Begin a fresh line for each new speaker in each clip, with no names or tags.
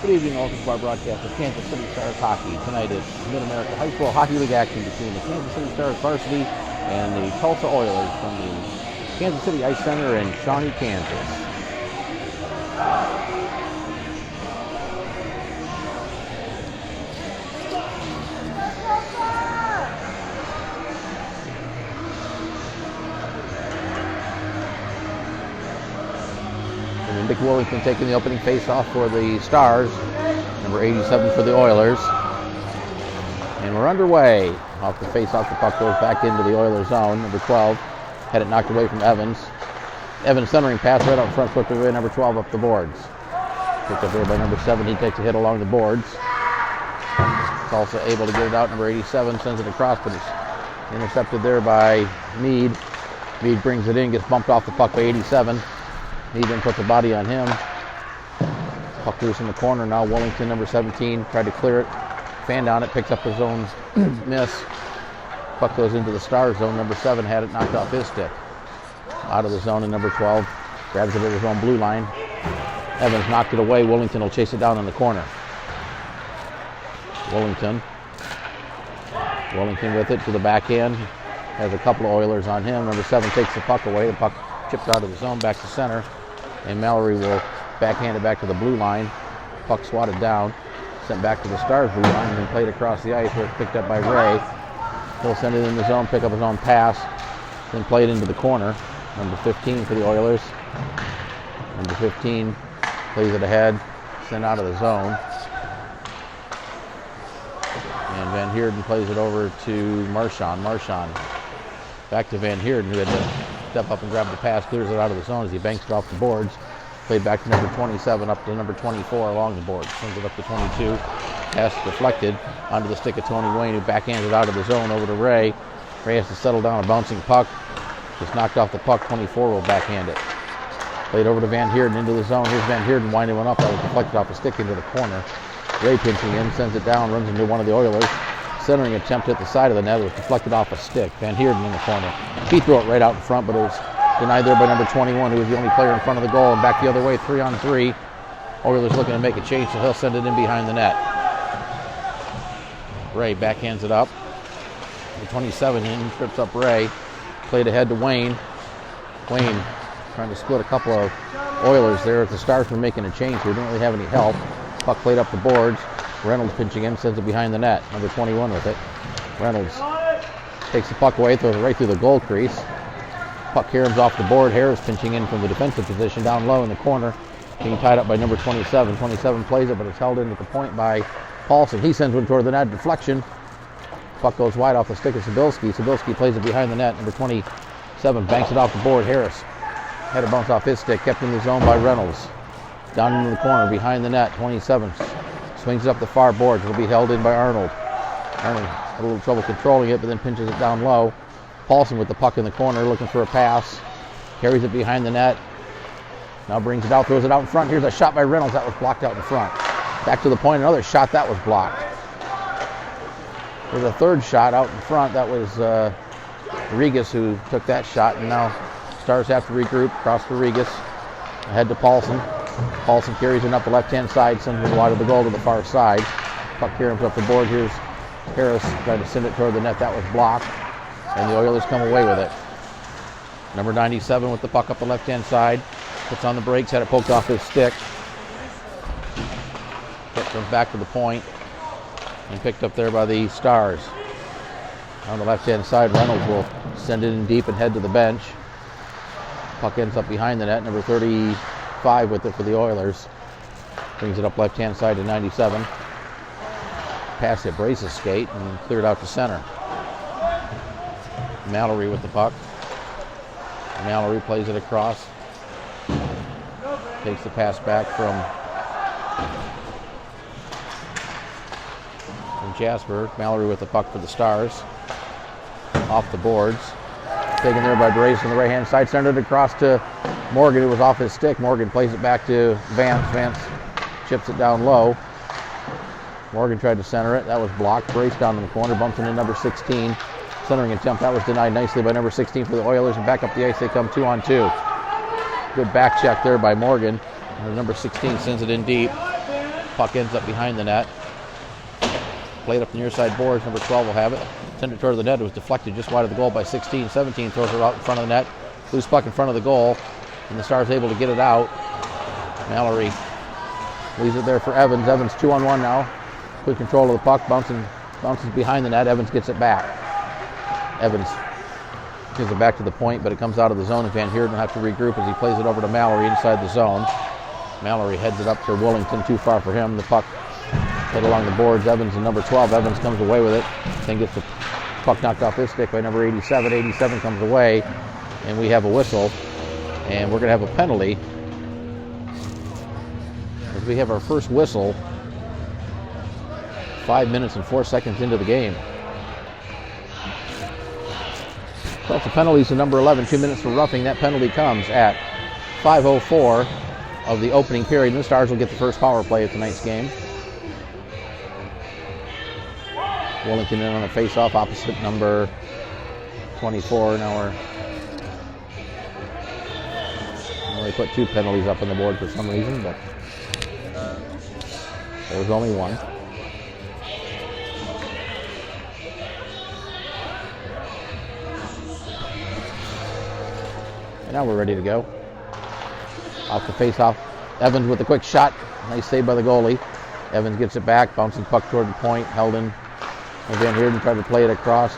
Good evening, welcome to our broadcast of Kansas City Stars hockey. Tonight it's Mid-America High School Hockey League action between the Kansas City Stars Varsity and the Tulsa Oilers from the Kansas City Ice Center in Shawnee, Kansas. Dick Wellington taking the opening face-off for the Stars. Number 87 for the Oilers. And we're underway. Off the face-off, the puck goes back into the Oilers zone. Number 12 had it knocked away from Evans. Evans centering pass right out front, flipped away number 12 up the boards. Picked up there by number 7. He takes a hit along the boards. Tulsa able to get it out. Number 87 sends it across, but it's intercepted there by Meade. Meade brings it in, gets bumped off the puck by 87. He then puts the body on him. Puck loose in the corner. Now Wellington, number 17, tried to clear it. Fanned on it, picks up his own miss. Puck goes into the Stars zone. Number 7 had it knocked off his stick. Out of the zone, and number 12 grabs it at his own blue line. Evans knocked it away. Wellington will chase it down in the corner. Wellington with it to the backhand. Has a couple of Oilers on him. Number 7 takes the puck away. The puck chipped out of the zone back to center. And Mallory will backhand it back to the blue line. Puck swatted down, sent back to the Stars blue line, and then played across the ice where it's picked up by Ray. He'll send it in the zone, pick up his own pass, then play it into the corner. Number 15 for the Oilers. Number 15 plays it ahead, sent out of the zone. And Van Heerden plays it over to Marchand. Marchand back to Van Heerden, who had to step up and grab the pass, clears it out of the zone as he banks it off the boards. Played back to number 27, up to number 24 along the boards. Sends it up to 22. Pass deflected onto the stick of Tony Wayne, who backhands it out of the zone over to Ray. Ray has to settle down a bouncing puck. Just knocked off the puck. 24 will backhand it. Played over to Van Heerden into the zone. Here's Van Heerden winding one up. That was deflected off the stick into the corner. Ray pinching in, sends it down, runs into one of the Oilers. Centering attempt at the side of the net. It was deflected off a stick. Van Heerden in the corner. He threw it right out in front, but it was denied there by number 21, who was the only player in front of the goal. And back the other way, 3-on-3. Oilers looking to make a change, so he'll send it in behind the net. Ray backhands it up. The 27 in, trips up Ray. Played ahead to Wayne. Wayne trying to split a couple of Oilers there. As the Stars were making a change, we didn't really have any help. Puck played up the boards. Reynolds pinching in, sends it behind the net. Number 21 with it. Reynolds takes the puck away, throws it right through the goal crease. Puck caroms off the board. Harris pinching in from the defensive position down low in the corner. Being tied up by number 27. 27 plays it, but it's held in at the point by Paulson. He sends one toward the net. Deflection. Puck goes wide off the stick of Cybulski. Cybulski plays it behind the net. Number 27 banks it off the board. Harris had a bounce off his stick. Kept in the zone by Reynolds. Down into the corner behind the net. 27 swings it up the far boards. It'll be held in by Arnold. Arnold had a little trouble controlling it, but then pinches it down low. Paulson with the puck in the corner, looking for a pass. Carries it behind the net. Now brings it out, throws it out in front. Here's a shot by Reynolds. That was blocked out in front. Back to the point, another shot. That was blocked. There's a third shot out in front. That was Regas who took that shot. And now Stars have to regroup. Cross for Regas. Ahead to Paulson. Paulson carries it up the left-hand side, sends it wide of the goal to the far side. Puck caroms up the board. Here's Harris trying to send it toward the net. That was blocked, and the Oilers come away with it. Number 97 with the puck up the left-hand side. Puts on the brakes, had it poked off his stick. Puck comes back to the point, and picked up there by the Stars. On the left-hand side, Reynolds will send it in deep and head to the bench. Puck ends up behind the net. Number 35 with it for the Oilers. Brings it up left-hand side to 97. Pass hit Brace's skate and cleared out to center. Mallory with the puck. Mallory plays it across. Takes the pass back from Jasper. Mallory with the puck for the Stars. Off the boards. Taken there by Brace on the right-hand side. Sent it across to Morgan, who was off his stick. Morgan plays it back to Vance. Vance chips it down low. Morgan tried to center it. That was blocked. Brace down in the corner. Bumps into number 16. Centering attempt. That was denied nicely by number 16 for the Oilers. And back up the ice they come 2-on-2. Good back check there by Morgan. And number 16 sends it in deep. Puck ends up behind the net. Played up the near side boards. Number 12 will have it. Send it toward the net. It was deflected just wide of the goal by 16. 17 throws it out in front of the net. Loose puck in front of the goal. And the Stars able to get it out. Mallory leaves it there for Evans. Evans 2-on-1 now. Good control of the puck. Bounces behind the net. Evans gets it back. Evans gives it back to the point, but it comes out of the zone, and Van Heerden will have to regroup as he plays it over to Mallory inside the zone. Mallory heads it up to Willington, too far for him. The puck hit along the boards. Evans and number 12. Evans comes away with it, then gets the puck knocked off his stick by number 87. 87 comes away, and we have a whistle, and we're going to have a penalty. As we have our first whistle 5 minutes and 4 seconds into the game. So the penalties to number 11, 2 minutes for roughing. That penalty comes at 5:04 of the opening period. And the Stars will get the first power play of tonight's game. Willington in on a face-off opposite number 24. Now they put 2 penalties up on the board for some reason, but there was only one. And now we're ready to go. Off the face-off. Evans with a quick shot. Nice save by the goalie. Evans gets it back. Bouncing puck toward the point. Held in. And Van Heerden tried to play it across.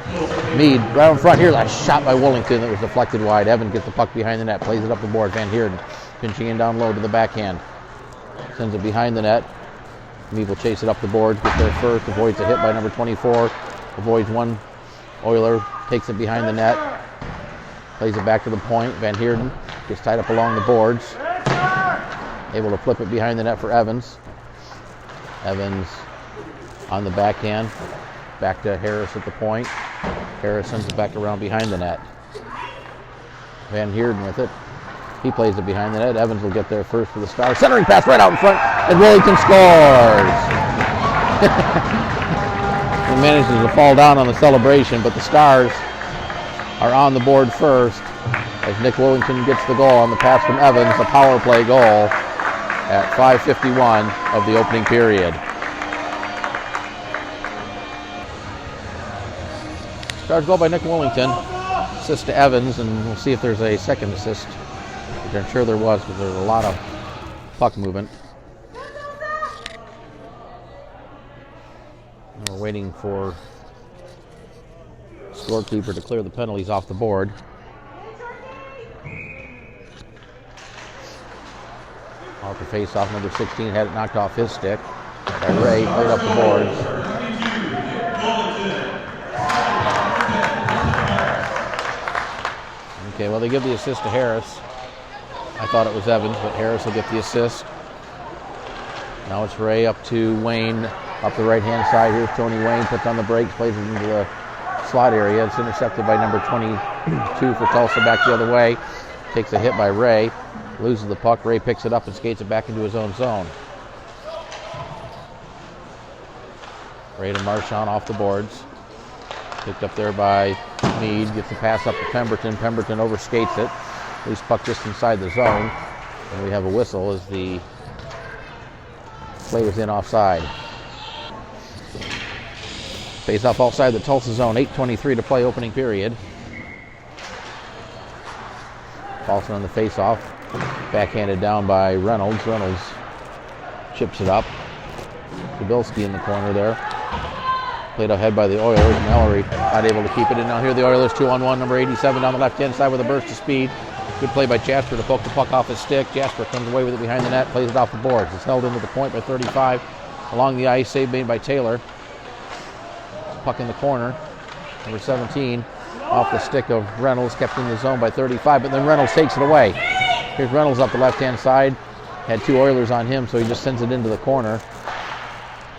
Mead right in front here. That shot by Willington that was deflected wide. Evans gets the puck behind the net. Plays it up the board. Van Heerden pinching in down low to the backhand. Sends it behind the net. Mead will chase it up the boards. Gets there first. Avoids a hit by number 24. Avoids one Oiler. Takes it behind the net. Plays it back to the point. Van Heerden gets tied up along the boards. Able to flip it behind the net for Evans. Evans on the backhand. Back to Harris at the point. Harris sends it back around behind the net. Van Heerden with it. He plays it behind the net. Evans will get there first for the Stars. Centering pass right out in front, and Willington scores. He manages to fall down on the celebration, but the Stars are on the board first as Nick Willington gets the goal on the pass from Evans, a power play goal at 5:51 of the opening period. Stars goal by Nick Willington, assist to Evans, and we'll see if there's a second assist, which I'm sure there was because there's a lot of puck movement. And we're waiting for scorekeeper to clear the penalties off the board. Off the face-off, number 16 had it knocked off his stick by Ray, played up the boards. Okay, well, they give the assist to Harris. I thought it was Evans, but Harris will get the assist. Now it's Ray up to Wayne, up the right-hand side. Here's Tony Wayne, puts on the brakes, plays it into the slot area. It's intercepted by number 22 for Tulsa, back the other way. Takes a hit by Ray, loses the puck. Ray picks it up and skates it back into his own zone. Ray to Marchand off the boards. Picked up there by Mead, gets the pass up to Pemberton. Pemberton overskates it. Loose puck just inside the zone. And we have a whistle as the play was in offside. Face off outside the Tulsa zone. 8:23 to play, opening period. Paulson on the face-off. Backhanded down by Reynolds. Reynolds chips it up. Kabilski in the corner there. Played ahead by the Oilers. Mallory not able to keep it in. Now here the Oilers 2-on-1. Number 87 down the left-hand side with a burst of speed. Good play by Jasper to poke the puck off his stick. Jasper comes away with it behind the net. Plays it off the boards. It's held into the point by 35. Along the ice, save made by Taylor. Puck in the corner. Number 17 off the stick of Reynolds. Kept in the zone by 35. But then Reynolds takes it away. Here's Reynolds up the left-hand side. Had 2 Oilers on him, so he just sends it into the corner.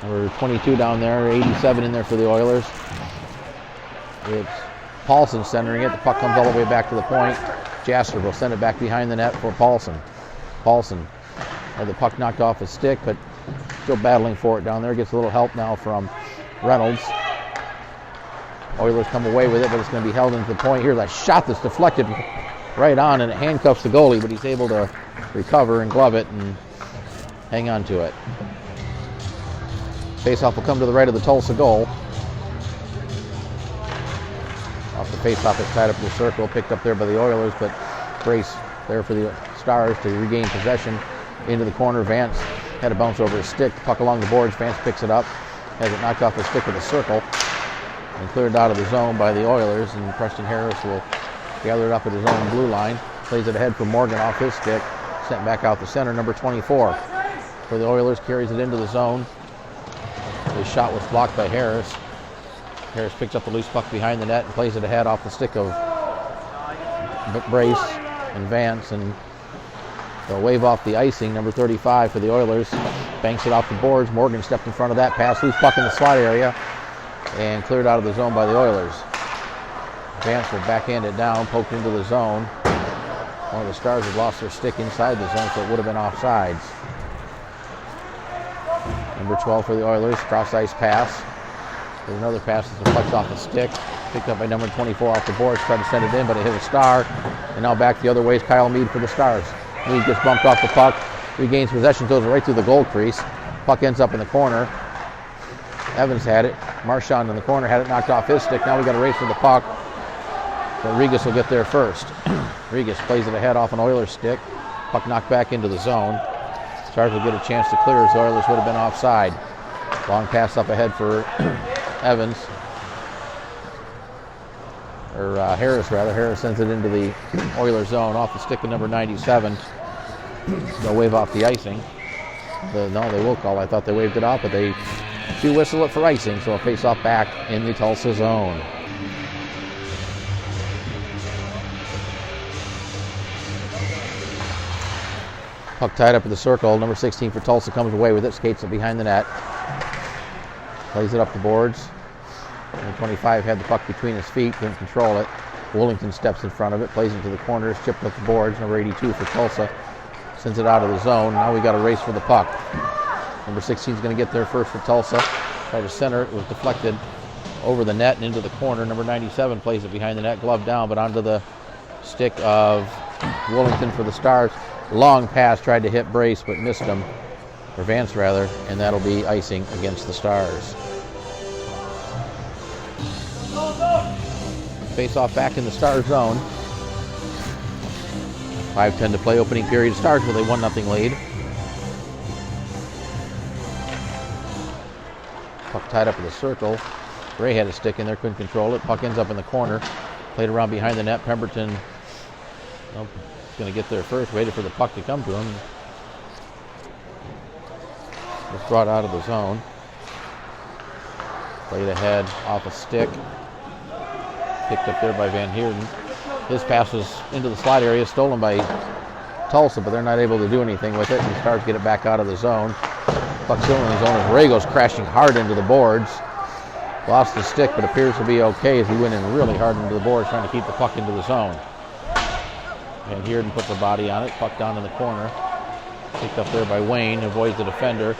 Number 22 down there, 87 in there for the Oilers. It's Paulson centering it. The puck comes all the way back to the point. Jasper will send it back behind the net for Paulson. Paulson had the puck knocked off his stick, but still battling for it down there. Gets a little help now from Reynolds. Oilers come away with it, but it's going to be held into the point. Here's a shot that's deflected right on, and it handcuffs the goalie, but he's able to recover and glove it and hang on to it. Faceoff will come to the right of the Tulsa goal. Off the faceoff, it's tied up in the circle, picked up there by the Oilers, but Brace there for the Stars to regain possession into the corner. Vance had a bounce over his stick, puck along the boards. Vance picks it up, has it knocked off the stick with a circle, and cleared out of the zone by the Oilers. And Preston Harris will gather it up at his own blue line, plays it ahead for Morgan off his stick, sent back out the center. Number 24 for the Oilers carries it into the zone. His shot was blocked by Harris. Harris picks up the loose puck behind the net and plays it ahead off the stick of Brace and Vance, and they'll wave off the icing. Number 35 for the Oilers banks it off the boards. Morgan stepped in front of that pass, loose puck in the slot area, and cleared out of the zone by the Oilers. Vance will backhand it down, poked into the zone. One of the Stars had lost their stick inside the zone, so it would have been offsides. Number 12 for the Oilers, cross ice pass. There's another pass that deflects off the stick, picked up by number 24 off the boards, tried to send it in, but it hit a Star. And now back the other way is Kyle Mead for the Stars. Mead gets bumped off the puck, regains possession, goes right through the goal crease. Puck ends up in the corner. Evans had it. Marchand in the corner had it knocked off his stick. Now we got a race for the puck, but Regas will get there first. Regas plays it ahead off an Oilers stick. Puck knocked back into the zone. Stars will get a chance to clear as the Oilers would have been offside. Long pass up ahead for Evans. Or Harris, rather. Harris sends it into the Oilers zone off the stick of number 97. They'll wave off the icing. No, they will call. I thought they waved it off, but they do whistle it for icing, so a face-off back in the Tulsa zone. Puck tied up in the circle. Number 16 for Tulsa comes away with it, skates it behind the net. Plays it up the boards. Number 25 had the puck between his feet, couldn't control it. Willington steps in front of it, plays it to the corners, chipped up the boards. Number 82 for Tulsa sends it out of the zone. Now we got a race for the puck. Number 16 is going to get there first for Tulsa. Tried to center, it was deflected over the net and into the corner. Number 97 plays it behind the net, glove down, but onto the stick of Willington for the Stars. Long pass, tried to hit Brace, but missed him, or Vance rather, and that'll be icing against the Stars. Face-off back in the Stars zone. 5:10 to play, opening period. Stars with a 1-0 lead. Puck tied up in the circle. Ray had a stick in there, couldn't control it. Puck ends up in the corner. Played around behind the net. Pemberton going to get there first, waited for the puck to come to him. Was brought out of the zone. Played ahead off a stick. Picked up there by Van Heerden. His pass was into the slot area, stolen by Tulsa, but they're not able to do anything with it. And the Stars get it back out of the zone. Puck still in the zone as Ray goes crashing hard into the boards. Lost the stick, but appears to be okay as he went in really hard into the boards, trying to keep the puck into the zone. Van Heerden puts a body on it, puck down in the corner. Picked up there by Wayne, avoids the defender,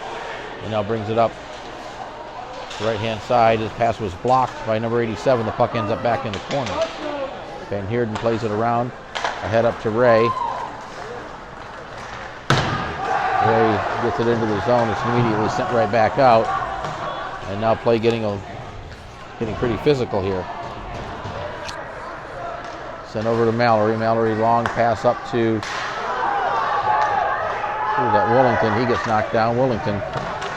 and now brings it up the right-hand side. His pass was blocked by number 87. The puck ends up back in the corner. Van Heerden plays it around, ahead up to Ray. Ray gets it into the zone. It's immediately sent right back out. And now play getting pretty physical here. Sent over to Mallory. Mallory long pass up to Willington. He gets knocked down. Willington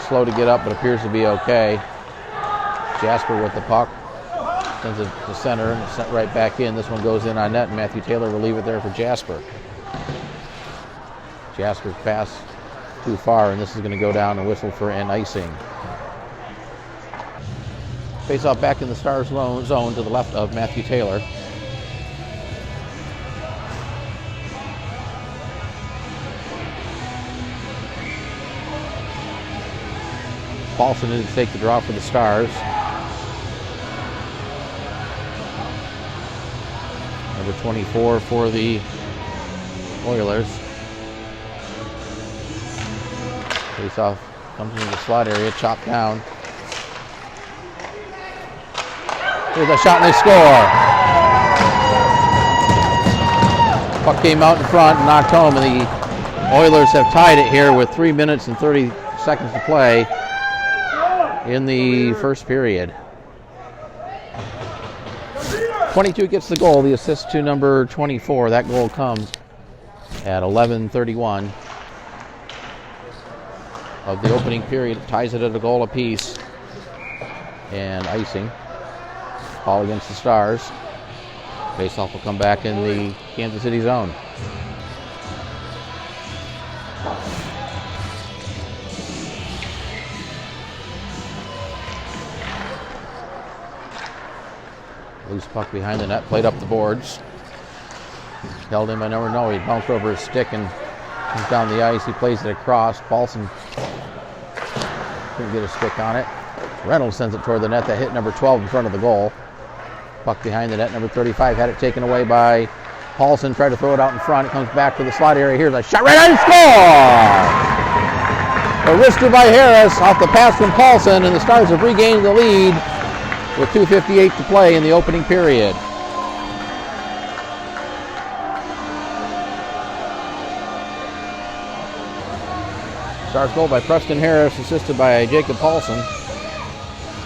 slow to get up, but appears to be okay. Jasper with the puck. Sends it to center and it's sent right back in. This one goes in on net, and Matthew Taylor will leave it there for Jasper. Jasper's pass too far, and this is going to go down and whistle for an icing. Face off back in the Stars zone to the left of Matthew Taylor. Paulson needed to take the draw for the Stars. Number 24 for the Oilers. Face off comes into the slot area, chopped down. Here's a shot and they score. Puck came out in front and knocked home, and the Oilers have tied it here with 3 minutes and 30 seconds to play. in the first period. 22 gets the goal, the assist to number 24. That goal comes at 11:31 of the opening period. It ties it at a goal apiece. And icing. Ball against the Stars. Faceoff will come back in the Kansas City zone. Loose puck behind the net, played up the boards. Held in by number no. He bounced over his stick and comes down the ice. He plays it across. Paulson couldn't get a stick on it. Reynolds sends it toward the net. That hit number 12 in front of the goal. Puck behind the net. Number 35 had it taken away by Paulson. Tried to throw it out in front. It comes back to the slot area. Here's a shot right on, score! A wrister by Harris off the pass from Paulson, and the Stars have regained the lead with 2:58 to play in the opening period. Stars goal by Preston Harris, assisted by Jacob Paulson.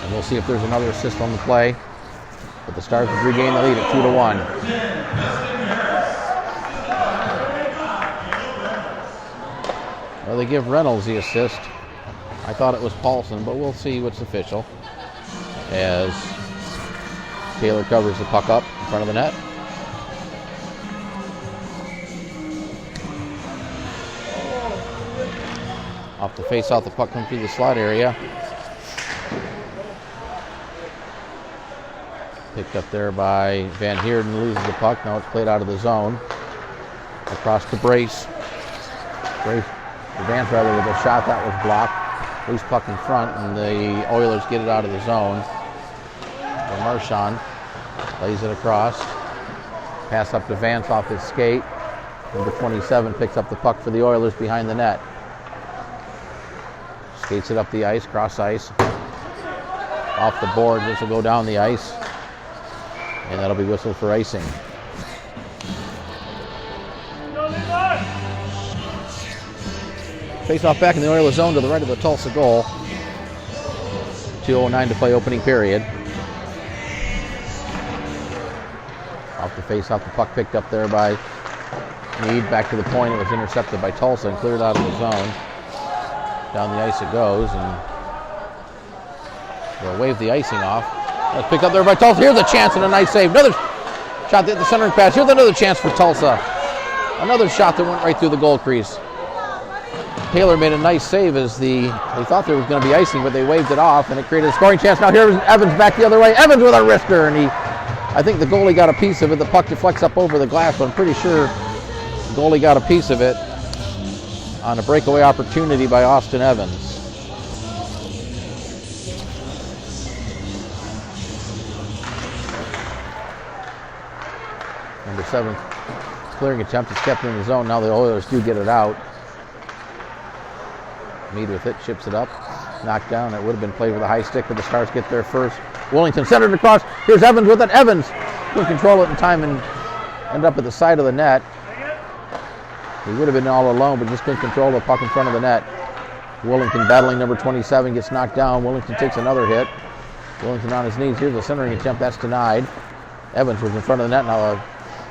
And we'll see if there's another assist on the play. But the Stars have regained the lead at 2-1. Well, they give Reynolds the assist. I thought it was Paulson, but we'll see what's official. As Taylor covers the puck up in front of the net. Off the face-off, the puck comes through the slot area. Picked up there by Van Heerden, loses the puck. Now it's played out of the zone. Across to Brace. Brace advanced rather with a shot that was blocked. Loose puck in front, and the Oilers get it out of the zone. Marchand lays it across. Pass up to Vance off his skate. Number 27 picks up the puck for the Oilers behind the net. Skates it up the ice, cross ice. Off the board, this will go down the ice. And that'll be whistled for icing. Face off back in the Oilers zone to the right of the Tulsa goal. 2:09 to play opening period. Off the face off, the puck picked up there by Meade. Back to the point, it was intercepted by Tulsa and cleared out of the zone. Down the ice it goes, and they'll wave the icing off. That's picked up there by Tulsa. Here's a chance and a nice save. Another shot that hit the centering pass. Here's another chance for Tulsa. Another shot that went right through the goal crease. Taylor made a nice save as they thought there was going to be icing, but they waved it off, and it created a scoring chance. Now here's Evans back the other way. Evans with a wrister, and I think the goalie got a piece of it. The puck deflects up over the glass, but I'm pretty sure the goalie got a piece of it on a breakaway opportunity by Austin Evans. Number 7 clearing attempt is kept in the zone. Now the Oilers do get it out. Meade with it, chips it up, knocked down. It would have been played with a high stick, but the Stars get there first. Wellington centered across. Here's Evans with it. Evans couldn't control it in time and end up at the side of the net. He would have been all alone, but just couldn't control the puck in front of the net. Wellington battling number 27, gets knocked down. Wellington takes another hit. Wellington on his knees. Here's a centering attempt. That's denied. Evans was in front of the net. Now a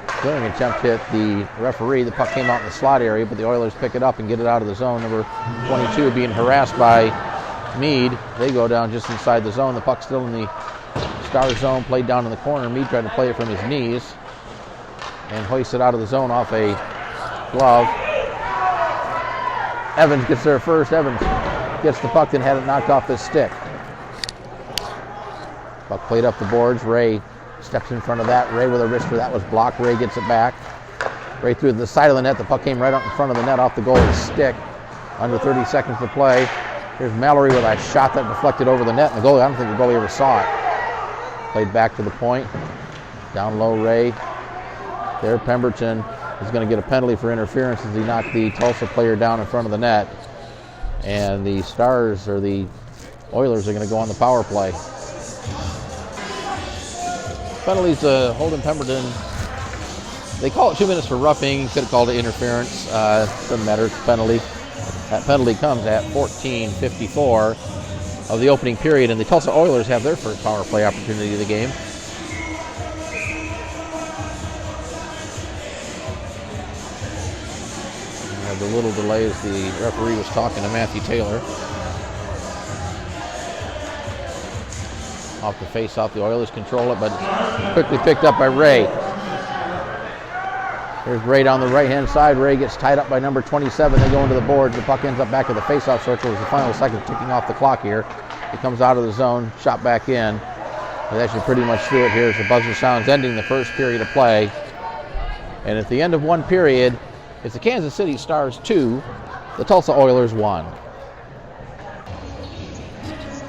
clearing attempt hit the referee. The puck came out in the slot area, but the Oilers pick it up and get it out of the zone. Number 22 being harassed by Meade. They go down just inside the zone. The puck's still in the Star zone, played down in the corner. Meade tried to play it from his knees and hoist it out of the zone off a glove. Evans gets there first. Evans gets the puck and had it knocked off his stick. Puck played up the boards. Ray steps in front of that. Ray with a wrister. That was blocked. Ray gets it back. Ray through the side of the net. The puck came right out in front of the net off the goalie's stick. Under 30 seconds to play. Here's Mallory with a shot that deflected over the net. And the goalie, I don't think the goalie ever saw it. Played back to the point. Down low, Ray. There, Pemberton is going to get a penalty for interference as he knocked the Tulsa player down in front of the net. And the Stars, or the Oilers, are going to go on the power play. Penalties to Holden Pemberton. They call it 2 minutes for roughing. Could have called it interference. Doesn't matter. It's a penalty. That penalty comes at 14:54 of the opening period, and the Tulsa Oilers have their first power play opportunity of the game. The little delay as the referee was talking to Matthew Taylor. Off the face-off, the Oilers control it, but it's quickly picked up by Ray. There's Ray down the right-hand side. Ray gets tied up by number 27. They go into the boards. The puck ends up back at the face-off circle as the final second ticking off the clock here. He comes out of the zone, shot back in. They actually pretty much threw it here as the buzzer sounds, ending the first period of play. And at the end of one period, it's the Kansas City Stars 2, the Tulsa Oilers 1.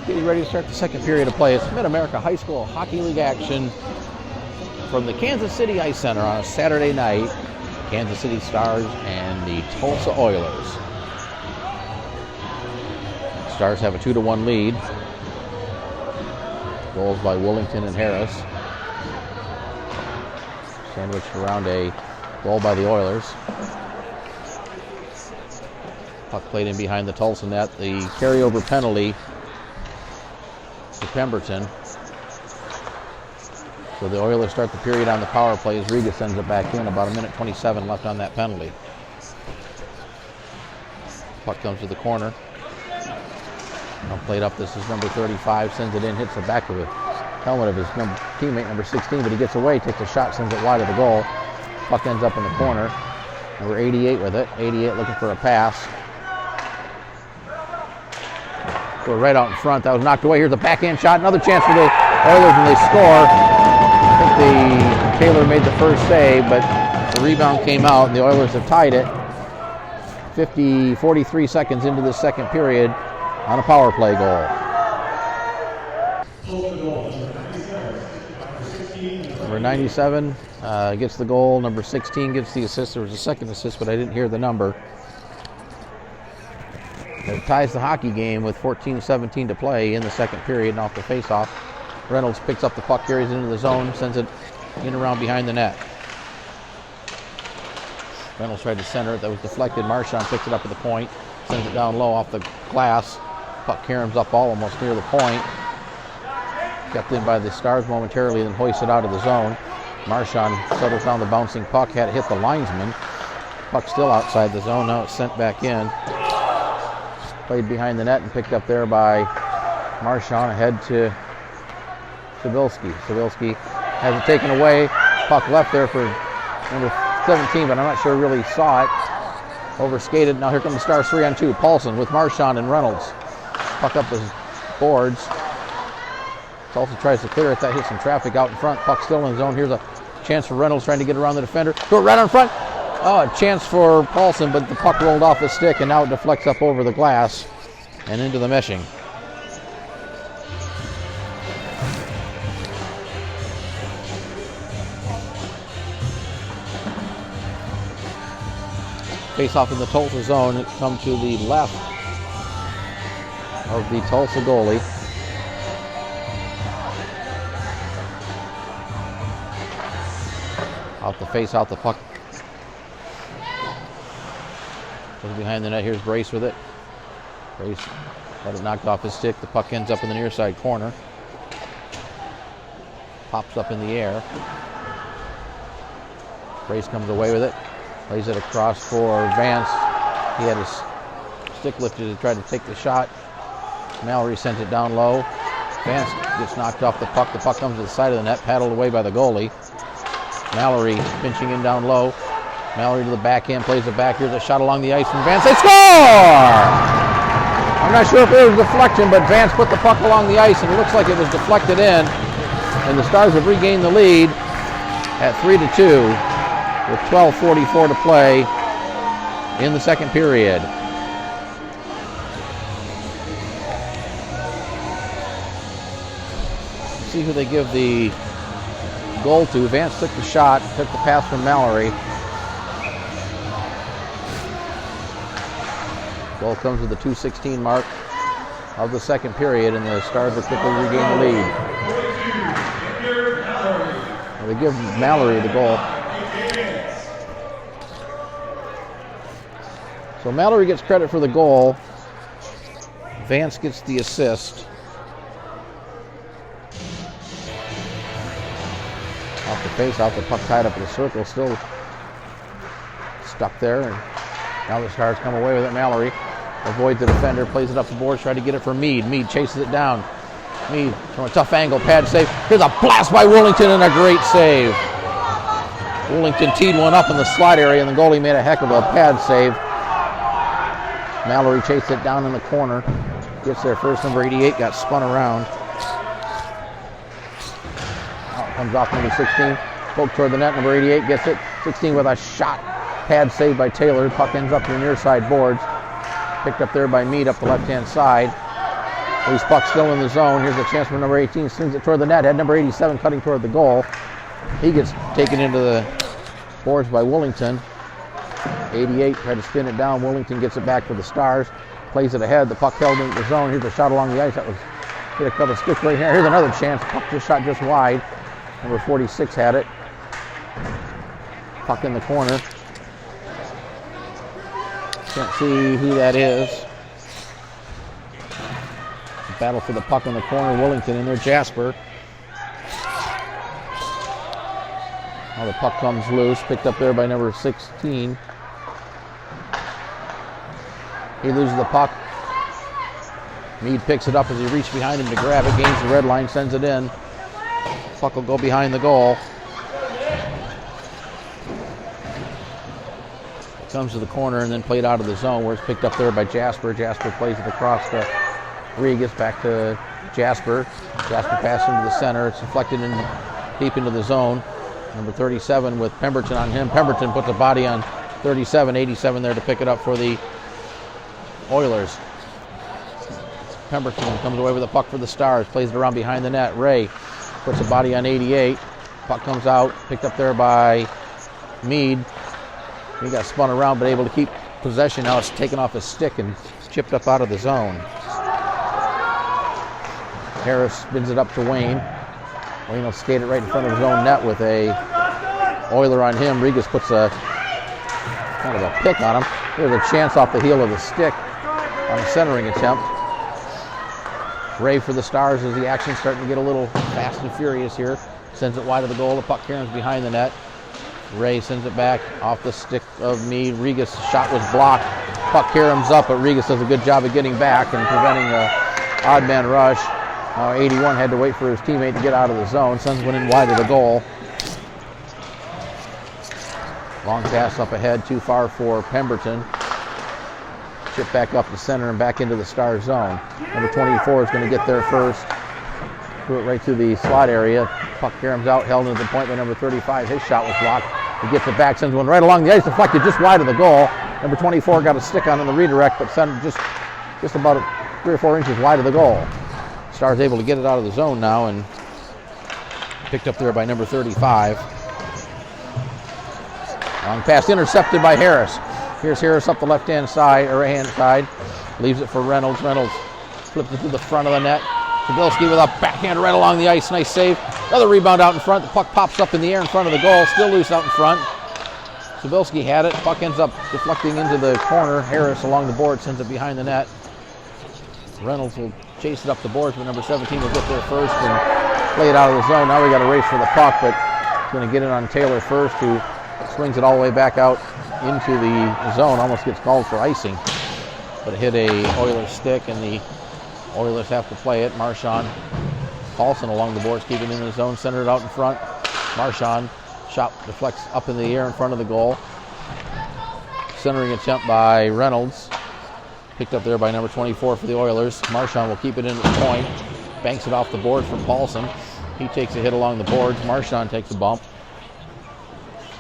Getting ready to start the second period of play. It's Mid-America High School Hockey League action from the Kansas City Ice Center on a Saturday night. Kansas City Stars and the Tulsa Oilers. Stars have a 2-1 lead. Goals by Willington and Harris. Sandwiched around a goal by the Oilers. Puck played in behind the Tulsa net. The carryover penalty to Pemberton. So the Oilers start the period on the power play as Riga sends it back in. About 1:27 left on that penalty. Puck comes to the corner. Now played up. This is number 35. Sends it in. Hits the back of the helmet of his teammate, number 16. But he gets away. Takes a shot. Sends it wide of the goal. Puck ends up in the corner. Number 88 with it. 88 looking for a pass. Go right out in front. That was knocked away. Here's a backhand shot. Another chance for the Oilers, and they score. I think Taylor made the first save, but the rebound came out, and the Oilers have tied it. 43 seconds into the second period on a power play goal. Number 97 gets the goal. Number 16 gets the assist. There was a second assist, but I didn't hear the number. It ties the hockey game with 14-17 to play in the second period, and off the face-off, Reynolds picks up the puck, carries it into the zone, sends it in around behind the net. Reynolds tried to center it. That was deflected. Marchand picks it up at the point, sends it down low off the glass. Puck caroms up almost near the point. Kept in by the Stars momentarily, then hoisted out of the zone. Marchand settles down the bouncing puck, had it hit the linesman. Puck still outside the zone. Now it's sent back in. Played behind the net and picked up there by Marchand, ahead to Sabilski. Sabilski has it taken away. Puck left there for number 17, but I'm not sure he really saw it. Overskated. Now here come the Stars 3-on-2. Paulson with Marchand and Reynolds. Puck up the boards. Tulsa tries to clear it. That hits some traffic out in front. Puck still in the zone. Here's a chance for Reynolds trying to get around the defender. Throw it right on front. Oh, a chance for Paulson, but the puck rolled off his stick, and now it deflects up over the glass and into the meshing. Face off in the Tulsa zone. It comes to the left of the Tulsa goalie. Out the face, out the puck. Goes behind the net. Here's Brace with it. Brace got it knocked off his stick. The puck ends up in the near side corner. Pops up in the air. Brace comes away with it. Lays it across for Vance. He had his stick lifted to try to take the shot. Mallory sent it down low. Vance gets knocked off the puck. The puck comes to the side of the net, paddled away by the goalie. Mallory pinching in down low. Mallory to the backhand, plays it back. Here's a shot along the ice from Vance. They score! I'm not sure if it was deflection, but Vance put the puck along the ice, and it looks like it was deflected in. And the Stars have regained the lead at 3-2 with 12:44 to play in the second period. See who they give the goal to. Vance took the shot, took the pass from Mallory. Goal comes with the 2:16 mark of the second period, and the Stars will quickly regain the lead. Well, they give Mallory the goal. So Mallory gets credit for the goal. Vance gets the assist. Off the face-off, the puck tied up in the circle, still stuck there. And now the Stars come away with it. Mallory avoids the defender, plays it up the board, try to get it for Mead. Mead chases it down. Mead from a tough angle, pad save. Here's a blast by Willington and a great save. Willington teed one up in the slot area, and the goalie made a heck of a pad save. Mallory chased it down in the corner. Gets there first, number 88, got spun around. Out comes off number 16. Poke toward the net, number 88 gets it. 16 with a shot. Pad save by Taylor. Puck ends up to the near side boards. Picked up there by Mead up the left-hand side. Loose puck still in the zone. Here's a chance for number 18. Swings it toward the net. Had number 87 cutting toward the goal. He gets taken into the boards by Willington. 88 tried to spin it down. Willington gets it back for the Stars. Plays it ahead. The puck held in the zone. Here's a shot along the ice. That was hit a couple of sticks right here. Here's another chance. Puck just shot just wide. Number 46 had it. Puck in the corner. Can't see who that is. Battle for the puck in the corner. Willington in there. Jasper. Now the puck comes loose. Picked up there by number 16. He loses the puck. Mead picks it up as he reaches behind him to grab it. Gains the red line. Sends it in. Puck will go behind the goal. Comes to the corner and then played out of the zone where it's picked up there by Jasper. Jasper plays it across to Regas, back to Jasper. Jasper passes into the center. It's deflected in deep into the zone. Number 37 with Pemberton on him. Pemberton puts a body on 37. 87 there to pick it up for the Oilers. Pemberton comes away with a puck for the Stars. Plays it around behind the net. Ray puts a body on 88. Puck comes out. Picked up there by Mead. He got spun around but able to keep possession. Now it's taken off his stick and chipped up out of the zone. Harris spins it up to Wayne. Wayne will skate it right in front of his own net with a Oiler on him. Regas puts a kind of a pick on him. There's a chance off the heel of the stick on a centering attempt. Ray for the Stars as the action's starting to get a little fast and furious here. Sends it wide of the goal. The puck caroms behind the net. Ray sends it back off the stick of Mead. Regas' shot was blocked. Puck caroms up, but Regas does a good job of getting back and preventing an odd man rush. 81 had to wait for his teammate to get out of the zone. Sends one in wide of the goal. Long pass up ahead, too far for Pemberton. Chip back up the center and back into the Star zone. Number 24 is going to get there first. Threw it right through the slot area. Puck caroms out, held into the point by number 35. His shot was blocked. He gets it back, sends one right along the ice, deflected just wide of the goal. Number 24 got a stick on in the redirect, but sent just about 3 or 4 inches wide of the goal. Stars able to get it out of the zone now and picked up there by number 35. Long pass intercepted by Harris. Here's Harris up the left-hand side, or right-hand side. Leaves it for Reynolds. Reynolds flips it to the front of the net. Sabilski with a backhand right along the ice. Nice save. Another rebound out in front. The puck pops up in the air in front of the goal. Still loose out in front. Sabilski had it. Puck ends up deflecting into the corner. Harris along the board sends it behind the net. Reynolds will chase it up the boards, but number 17 will get there first and play it out of the zone. Now we got a race for the puck, but he's going to get it on Taylor first, who swings it all the way back out into the zone. Almost gets called for icing, but it hit a Oilers stick, and the Oilers have to play it. Marchand, Paulson along the boards, keeping it in the zone, centered it out in front. Marchand, shot deflects up in the air in front of the goal. Centering attempt by Reynolds. Picked up there by number 24 for the Oilers. Marchand will keep it in at the point. Banks it off the board from Paulson. He takes a hit along the boards. Marchand takes a bump.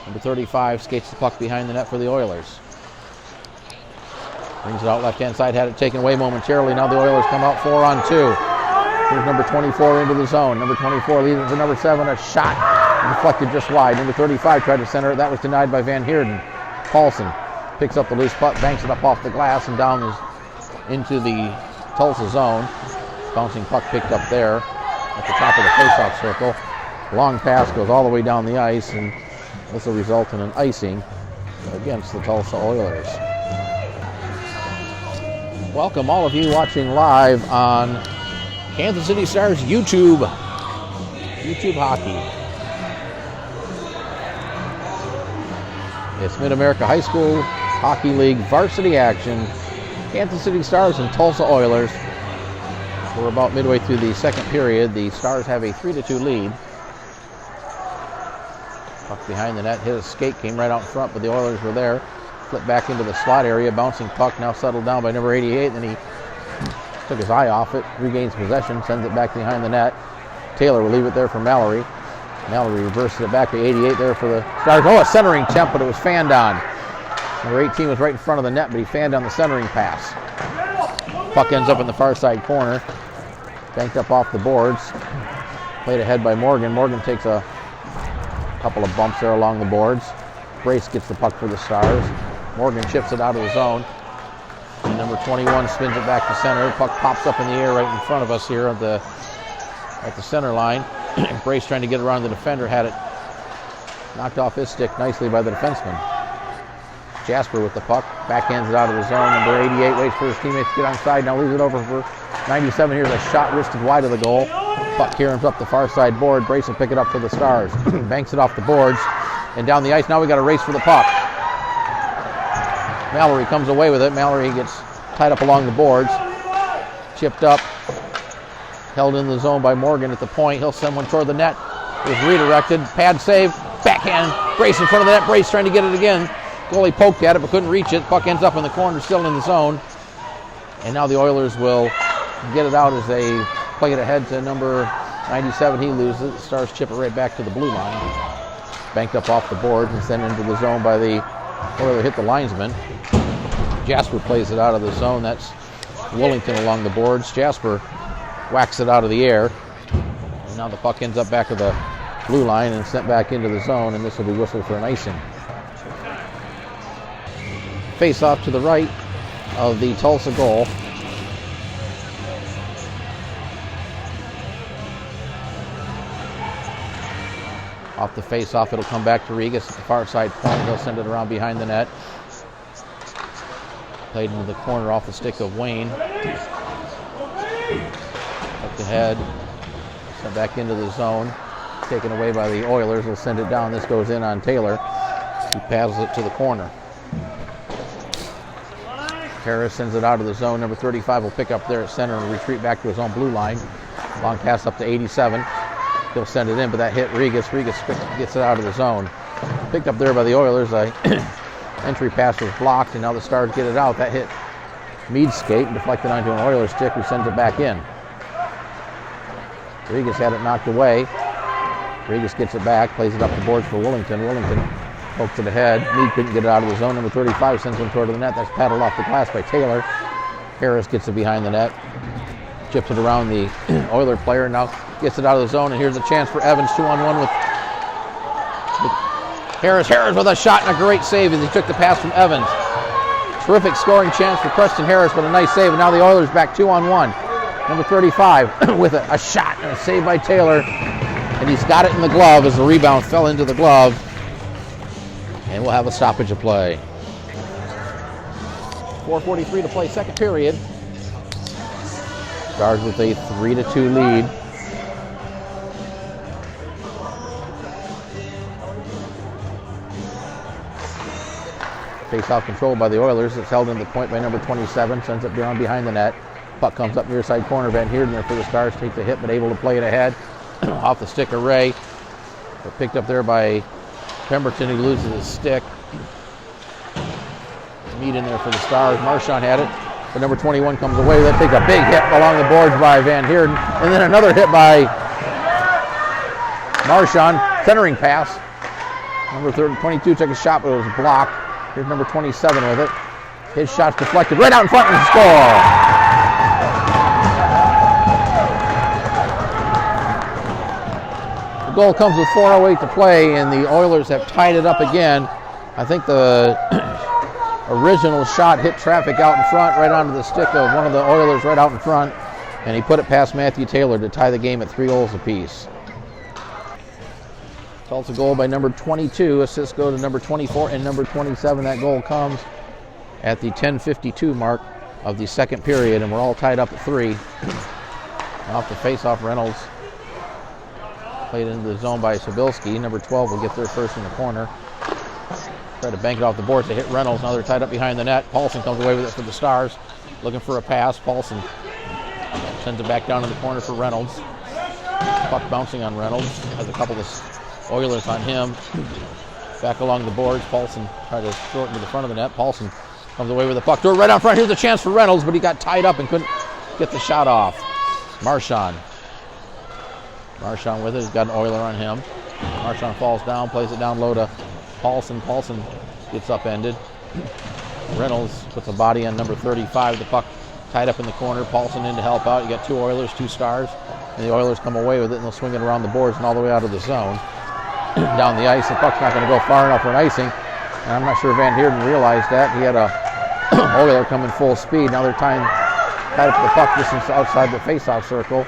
Number 35 skates the puck behind the net for the Oilers. Brings it out left-hand side. Had it taken away momentarily. Now the Oilers come out 4-on-2. Here's number 24 into the zone. Number 24 leaves it to number 7. A shot deflected just wide. Number 35 tried to center it. That was denied by Van Heerden. Paulson picks up the loose puck, banks it up off the glass and down into the Tulsa zone. Bouncing puck picked up there at the top of the faceoff circle. Long pass goes all the way down the ice, and this will result in an icing against the Tulsa Oilers. Welcome all of you watching live on Kansas City Stars YouTube hockey. It's Mid-America High School Hockey League varsity action. Kansas City Stars and Tulsa Oilers. We're about midway through the second period. The Stars have a 3-2 lead. Puck behind the net, hit a skate, came right out in front, but the Oilers were there. Flipped back into the slot area, bouncing puck, now settled down by number 88, and then he took his eye off it, regains possession, sends it back behind the net. Taylor will leave it there for Mallory. Mallory reverses it back to 88 there for the Stars. Oh, a centering attempt, but it was fanned on. Number 18 was right in front of the net, but he fanned on the centering pass. Puck ends up in the far side corner. Banked up off the boards. Played ahead by Morgan. Morgan takes a couple of bumps there along the boards. Brace gets the puck for the Stars. Morgan chips it out of the zone. And number 21 spins it back to center. Puck pops up in the air right in front of us here at the center line. Brace trying to get around the defender, had it knocked off his stick nicely by the defenseman. Jasper with the puck, backhands it out of the zone. Number 88 waits for his teammates to get onside. Now leaves it over for 97. Here's a shot wristed wide of the goal. Puck caroms up the far side board. Brace will pick it up for the Stars. Banks it off the boards and down the ice. Now we got a race for the puck. Mallory comes away with it. Mallory gets tied up along the boards. Chipped up. Held in the zone by Morgan at the point. He'll send one toward the net. It was redirected. Pad save. Backhand. Brace in front of the net. Brace trying to get it again. Goalie poked at it but couldn't reach it. Puck ends up in the corner, still in the zone. And now the Oilers will get it out as they play it ahead to number 97. He loses it. The Stars chip it right back to the blue line. Banked up off the boards and sent into the zone by the Oilers. Hit the linesman. Jasper plays it out of the zone. That's Willington along the boards. Jasper whacks it out of the air. And now the puck ends up back of the blue line and sent back into the zone, and this will be whistled for an icing. Face off to the right of the Tulsa goal. Off the face off, it'll come back to Regas at the far side point. He'll send it around behind the net. Played into the corner off the stick of Wayne. Up the head. Sent back into the zone. Taken away by the Oilers. They'll send it down. This goes in on Taylor. He passes it to the corner. Harris sends it out of the zone. Number 35 will pick up there at center and retreat back to his own blue line. Long pass up to 87. He'll send it in, but that hit Regas. Regas gets it out of the zone. Picked up there by the Oilers. Entry pass was blocked, and now the Stars get it out. That hit Mead's skate and deflected onto an Oilers stick, who sends it back in. Regas had it knocked away. Regas gets it back, plays it up the boards for Willington. Willington pokes it ahead. Mead couldn't get it out of the zone. Number 35 sends one toward the net. That's paddled off the glass by Taylor. Harris gets it behind the net. Chips it around the Oiler player. Now gets it out of the zone, and here's a chance for Evans. 2-on-1 with Harris. Harris with a shot and a great save as he took the pass from Evans. Terrific scoring chance for Preston Harris, but a nice save. And now the Oilers back 2-on-1. Number 35 with a shot and a save by Taylor. And he's got it in the glove as the rebound fell into the glove. And we'll have a stoppage of play. 4:43 to play, second period. Stars with a 3-2 lead. Face-off controlled by the Oilers. It's held into the point by number 27. Sends it down behind the net. Puck comes up near side corner. Van Heerden there for the Stars. Takes the hit, but able to play it ahead. Off the stick of Ray. But picked up there by Pemberton. He loses his stick. Mead in there for the Stars. Marchand had it. But number 21 comes away. That takes a big hit along the boards by Van Heerden. And then another hit by Marchand. Centering pass. Number 22 took a shot, but it was blocked. Here's number 27 with it. His shot's deflected right out in front and score. The goal comes with 4:08 to play, and the Oilers have tied it up again. I think the original shot hit traffic out in front, right onto the stick of one of the Oilers right out in front, and he put it past Matthew Taylor to tie the game at 3 goals apiece. Tulsa goal by number 22. Assists go to number 24 and number 27. That goal comes at the 10:52 mark of the second period, and we're all tied up at 3. Off the face-off, Reynolds played into the zone by Sobilski. Number 12 will get there first in the corner. Try to bank it off the boards. They hit Reynolds. Now they're tied up behind the net. Paulson comes away with it for the Stars. Looking for a pass. Paulson sends it back down in the corner for Reynolds. Puck bouncing on Reynolds. Has a couple of Oilers on him. Back along the boards. Paulson tried to throw it into the front of the net. Paulson comes away with the puck. Throw it right out front. Here's a chance for Reynolds, but he got tied up and couldn't get the shot off. Marchand with it. He's got an Oiler on him. Marchand falls down, plays it down low to Paulson. Paulson gets upended. Reynolds puts a body on number 35. The puck tied up in the corner. Paulson in to help out. You got 2 Oilers, 2 Stars. And the Oilers come away with it, and they'll swing it around the boards and all the way out of the zone. Down the ice. The puck's not going to go far enough for an icing. And I'm not sure Van Heerden realized that. He had a Oiler coming full speed. Now they're tied up the puck distance outside the face-off circle.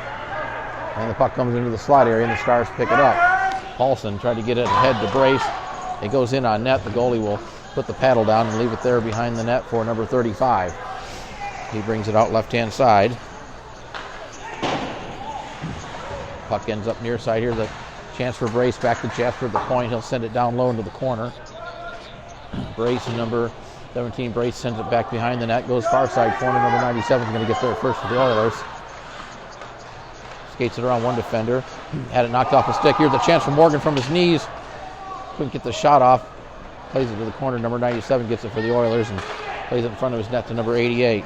And the puck comes into the slot area, and the Stars pick it up. Paulson tried to get it ahead to brace. It goes in on net. The goalie will put the paddle down and leave it there behind the net for number 35. He brings it out left-hand side. Puck ends up near side here. The chance for Brace back to Jasper at the point. He'll send it down low into the corner. Brace, number 17, Brace sends it back behind the net. Goes far side corner. Number 97 is going to get there first for the Oilers. Skates it around one defender. Had it knocked off a stick. Here's a chance for Morgan from his knees. Couldn't get the shot off. Plays it to the corner. Number 97 gets it for the Oilers and plays it in front of his net to number 88.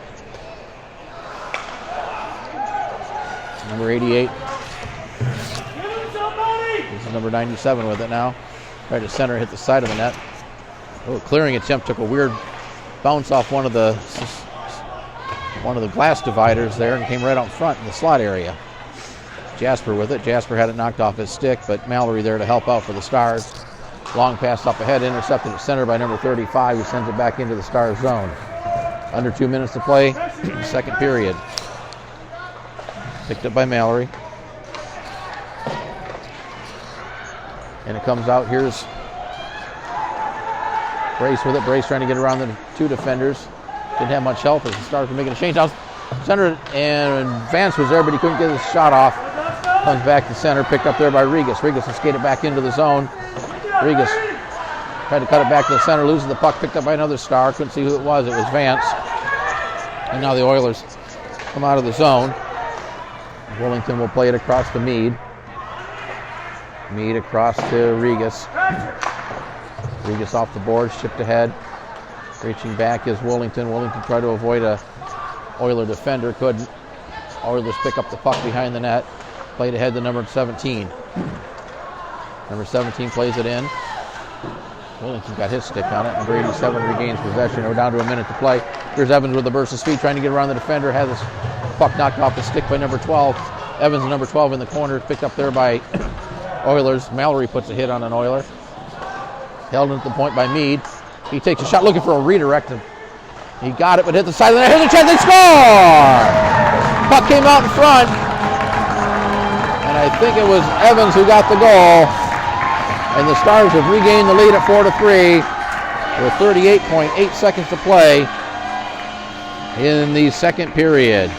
Number 88. This is number 97 with it now. Tried to center, hit the side of the net. Oh, clearing attempt, took a weird bounce off one of the glass dividers there and came right out front in the slot area. Jasper with it. Jasper had it knocked off his stick, but Mallory there to help out for the Stars. Long pass up ahead, intercepted at center by number 35, who sends it back into the Stars zone. Under 2 minutes to play, second period. Picked up by Mallory. And it comes out. Here's Brace with it. Brace trying to get around the 2 defenders. Didn't have much help as the Stars were making a change. Now center, and Vance was there, but he couldn't get his shot off. Comes back to center, picked up there by Regas. Regas will skate it back into the zone. Regas tried to cut it back to the center, loses the puck, picked up by another Star. Couldn't see who it was. It was Vance. And now the Oilers come out of the zone. Willington will play it across to Meade. Meade across to Regas. Regas off the board, chipped ahead. Reaching back is Willington. Willington tried to avoid a Oiler defender, couldn't. Oilers pick up the puck behind the net. Played ahead to number 17. Number 17 plays it in. Willington got his stick on it. Number 87 regains possession. We're down to a minute to play. Here's Evans with the burst of speed, trying to get around the defender. Has his puck knocked off the stick by number 12. Evans, number 12 in the corner, picked up there by Oilers. Mallory puts a hit on an Oiler. Held at the point by Meade. He takes a shot looking for a redirect. And he got it, but hit the side of the net. Here's a chance, they score! Puck came out in front. And I think it was Evans who got the goal. And the Stars have regained the lead at 4-3 with 38.8 seconds to play in the second period.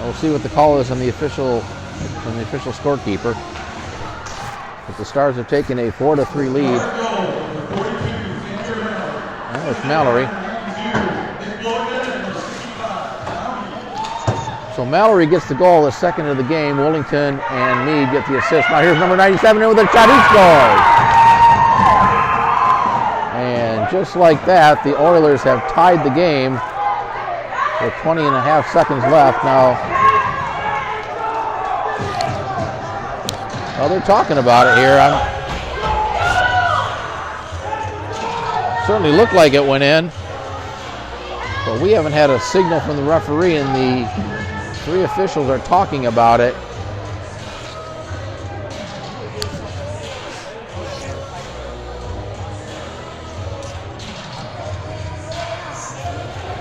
We'll see what the call is on the official scorekeeper. But the Stars have taken a 4-3 lead. Well, it's Mallory. So Mallory gets the goal, the second of the game. Willington and Meade get the assist. Now here's number 97 in with a shot. He scores! And just like that, the Oilers have tied the game with 20 and a half seconds left. Now, well, they're talking about it here. Certainly looked like it went in, but we haven't had a signal from the referee, and the 3 officials are talking about it.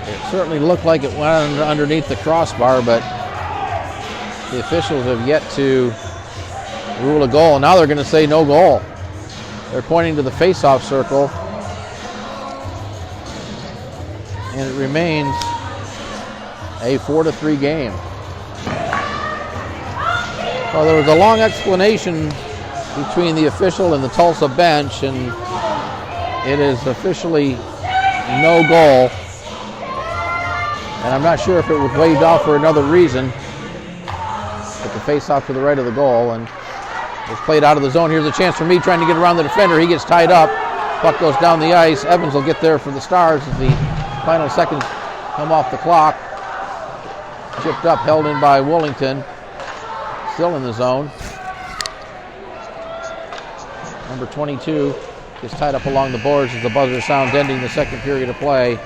It certainly looked like it went underneath the crossbar, but the officials have yet to rule a goal. Now they're going to say no goal. They're pointing to the face-off circle. And it remains a 4-3 game. Well, there was a long explanation between the official and the Tulsa bench, and it is officially no goal. And I'm not sure if it was waved off for another reason. But the face-off to the right of the goal, and it's played out of the zone. Here's a chance for me trying to get around the defender. He gets tied up. Puck goes down the ice. Evans will get there for the Stars as the final seconds come off the clock. Chipped up, held in by Wollington. Still in the zone. Number 22 gets tied up along the boards as the buzzer sounds, ending the second period of play.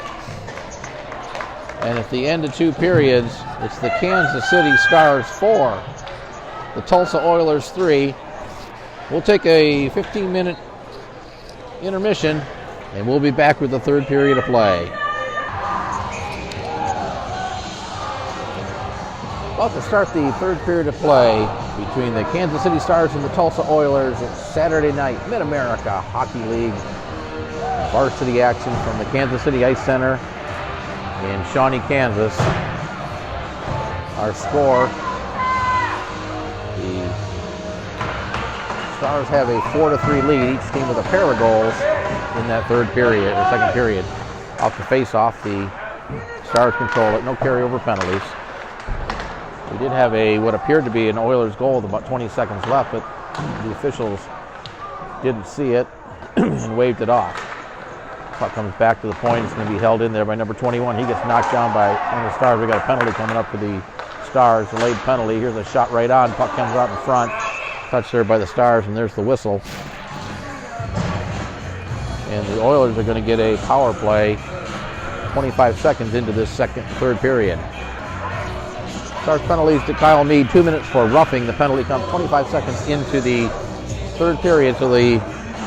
And at the end of 2 periods, it's the Kansas City Stars 4, the Tulsa Oilers 3. We'll take a 15-minute intermission, and we'll be back with the third period of play. About to start the third period of play between the Kansas City Stars and the Tulsa Oilers. It's Saturday night Mid-America Hockey League varsity action from the Kansas City Ice Center in Shawnee, Kansas. Our score, the Stars have a 4-3 lead, each team with a pair of goals in that third period, or second period. Off the face-off, the Stars control it, no carryover penalties. We did have what appeared to be an Oilers goal with about 20 seconds left, but the officials didn't see it and waved it off. Puck comes back to the point. It's going to be held in there by number 21. He gets knocked down by one of the Stars. We got a penalty coming up for the Stars, a late penalty. Here's a shot right on. Puck comes out in front. Touched there by the Stars, and there's the whistle. And the Oilers are going to get a power play 25 seconds into this third period. Stars penalties to Kyle Mead, 2 minutes for roughing. The penalty comes 25 seconds into the third period, so the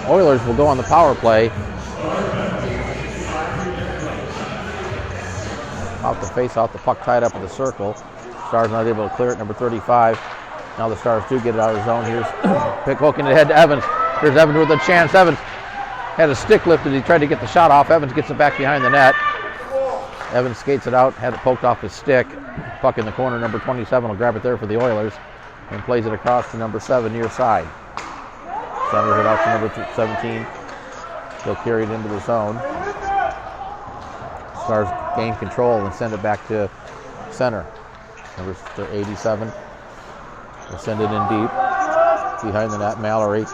Oilers will go on the power play. Off the face-off, the puck tied up in the circle. Stars not able to clear it, number 35. Now the Stars do get it out of the zone. Here's Pick hooking it ahead to Evans. Here's Evans with a chance. Evans had a stick lifted. He tried to get the shot off. Evans gets it back behind the net. Evans skates it out, had it poked off his stick. Puck in the corner, number 27 will grab it there for the Oilers and plays it across to number 7 near side. Centers it out to number 17. They'll carry it into the zone. Stars gain control and send it back to center. Number 87. They'll send it in deep. Behind the net, Mallory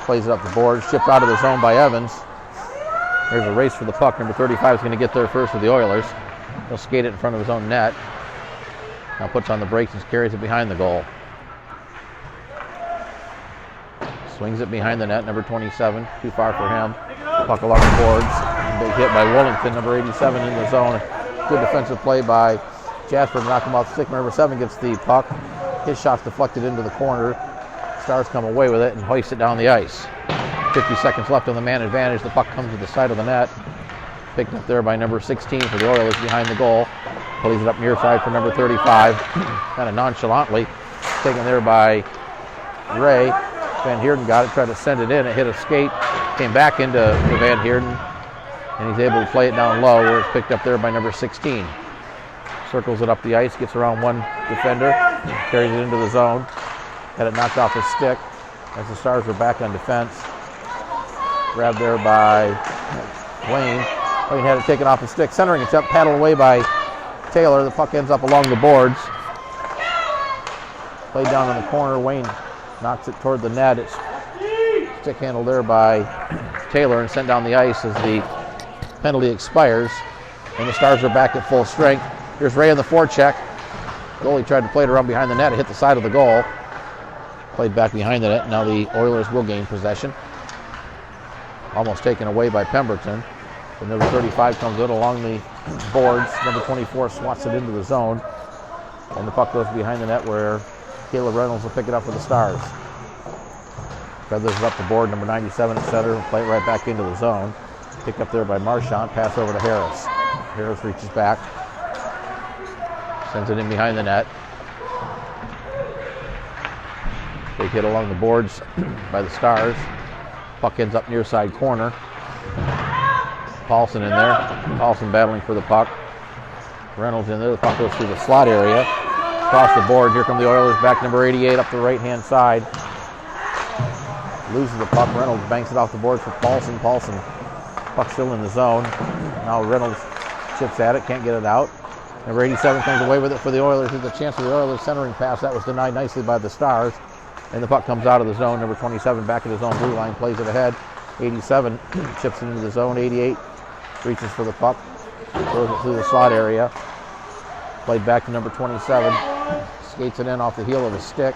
plays it up the board, shipped out of the zone by Evans. There's a race for the puck. Number 35 is going to get there first with the Oilers. He'll skate it in front of his own net. Now puts on the brakes and carries it behind the goal. Swings it behind the net, number 27. Too far for him. Puck along the boards. Big hit by Wollington, number 87 in the zone. Good defensive play by Jasper to knock him off the stick. Number 7 gets the puck. His shot's deflected into the corner. Stars come away with it and hoist it down the ice. 50 seconds left on the man advantage. The puck comes to the side of the net. Picked up there by number 16 for the Oilers behind the goal. Plays it up near side for number 35. Kind of nonchalantly taken there by Ray. Van Heerden got it, tried to send it in. It hit a skate, came back into Van Heerden, and he's able to play it down low where it's picked up there by number 16. Circles it up the ice, gets around one defender, carries it into the zone. Had it knocked off his stick as the Stars are back on defense. Grabbed there by Wayne. Wayne had it taken off his stick. Centering attempt, paddled away by Taylor. The puck ends up along the boards. Played down in the corner. Wayne knocks it toward the net. It's stick handled there by Taylor and sent down the ice as the penalty expires. And the Stars are back at full strength. Here's Ray on the forecheck. Goalie tried to play it around behind the net. It hit the side of the goal. Played back behind the net. Now the Oilers will gain possession. Almost taken away by Pemberton. The number 35 comes in along the boards. Number 24 swats it into the zone. And the puck goes behind the net where Caleb Reynolds will pick it up for the Stars. Feathers it up the board. Number 97 at center. Play it right back into the zone. Picked up there by Marchand. Pass over to Harris. Harris reaches back. Sends it in behind the net. hit along the boards by the Stars. Puck ends up near side corner. Paulson in there. Paulson battling for the puck. Reynolds in there. The puck goes through the slot area. Across the board. Here come the Oilers back. Number 88 up the right-hand side. Loses the puck. Reynolds banks it off the board for Paulson. Paulson, puck still in the zone. Now Reynolds chips at it. Can't get it out. Number 87 comes away with it for the Oilers. There's a chance for the Oilers centering pass. That was denied nicely by the Stars. And the puck comes out of the zone. Number 27 back at his own blue line, plays it ahead. 87 chips it into the zone. 88 reaches for the puck, throws it through the slot area. Played back to number 27. Skates it in off the heel of his stick.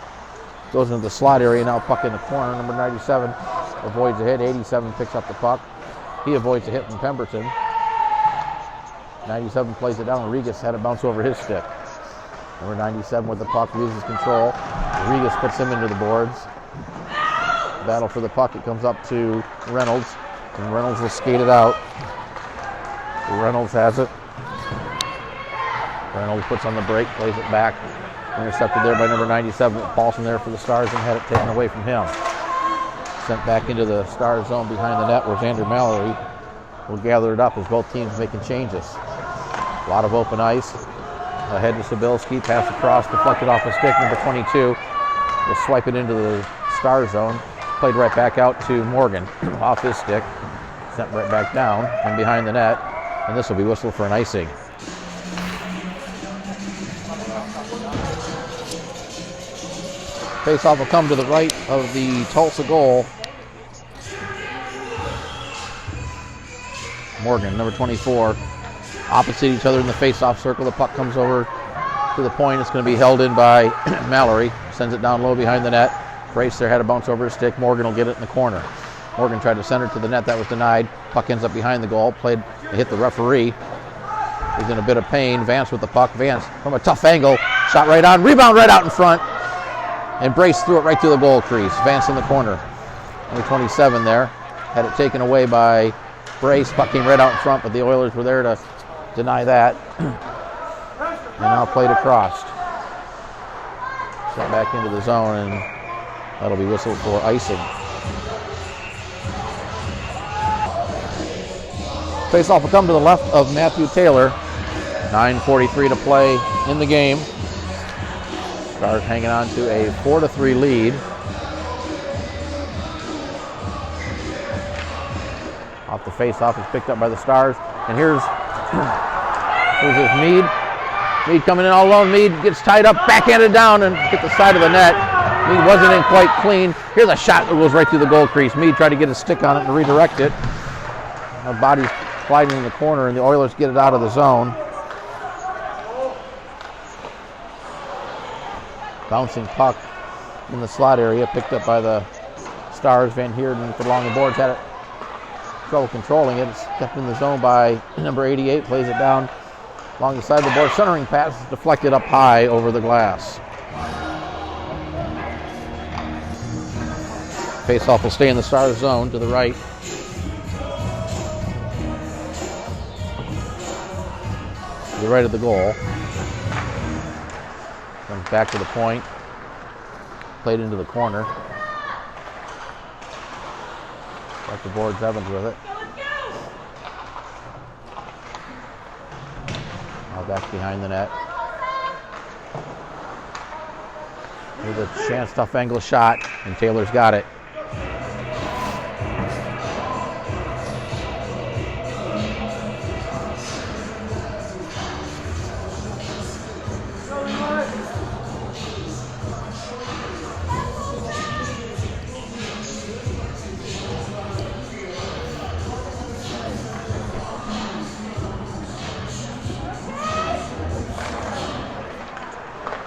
Goes into the slot area. Now puck in the corner. Number 97 avoids a hit. 87 picks up the puck. He avoids a hit from Pemberton. 97 plays it down. Regas had it bounce over his stick. Number 97 with the puck loses control. Regas puts him into the boards. Battle for the puck. It comes up to Reynolds, and Reynolds will skate it out. Reynolds has it. Reynolds puts on the break, plays it back. Intercepted there by number 97. Paulson there for the Stars and had it taken away from him. Sent back into the Stars zone behind the net where Xander Mallory will gather it up as both teams making changes. A lot of open ice. Ahead to Sabilski, pass across, deflected off a stick. Number 22 will swipe it into the Star zone. Played right back out to Morgan off his stick. Sent right back down and behind the net. And this will be whistled for an icing. Face-off will come to the right of the Tulsa goal. Morgan, number 24. Opposite each other in the face-off circle. The puck comes over to the point. It's going to be held in by Mallory. Sends it down low behind the net. Brace there had a bounce over his stick. Morgan will get it in the corner. Morgan tried to center it to the net. That was denied. Puck ends up behind the goal. Played to hit the referee. He's in a bit of pain. Vance with the puck. Vance from a tough angle. Shot right on. Rebound right out in front. And Brace threw it right through the goal crease. Vance in the corner. Number 27 there. Had it taken away by Brace. Puck came right out in front, but the Oilers were there to deny that. And now played across. Sent back into the zone, and that'll be whistled for icing. Face-off will come to the left of Matthew Taylor. 9:43 to play in the game. Stars hanging on to a 4-3 lead. Off the face-off is picked up by the Stars. And here's his Mead. Mead coming in all alone. Mead gets tied up, backhanded down, and hit the side of the net. Mead wasn't in quite clean. Here's a shot that goes right through the goal crease. Mead tried to get a stick on it and redirect it. The body's sliding in the corner, and the Oilers get it out of the zone. Bouncing puck in the slot area, picked up by the Stars. Van Heerden put along the boards, had it trouble controlling it. It's kept in the zone by number 88, plays it down along the side of the board. Centering pass is deflected up high over the glass. Face-off will stay in the Stars zone to the right. To the right of the goal. Comes back to the point. Played into the corner. Back to boards, Evans with it. Now back behind the net. Here's a chance, tough angle shot, and Taylor's got it.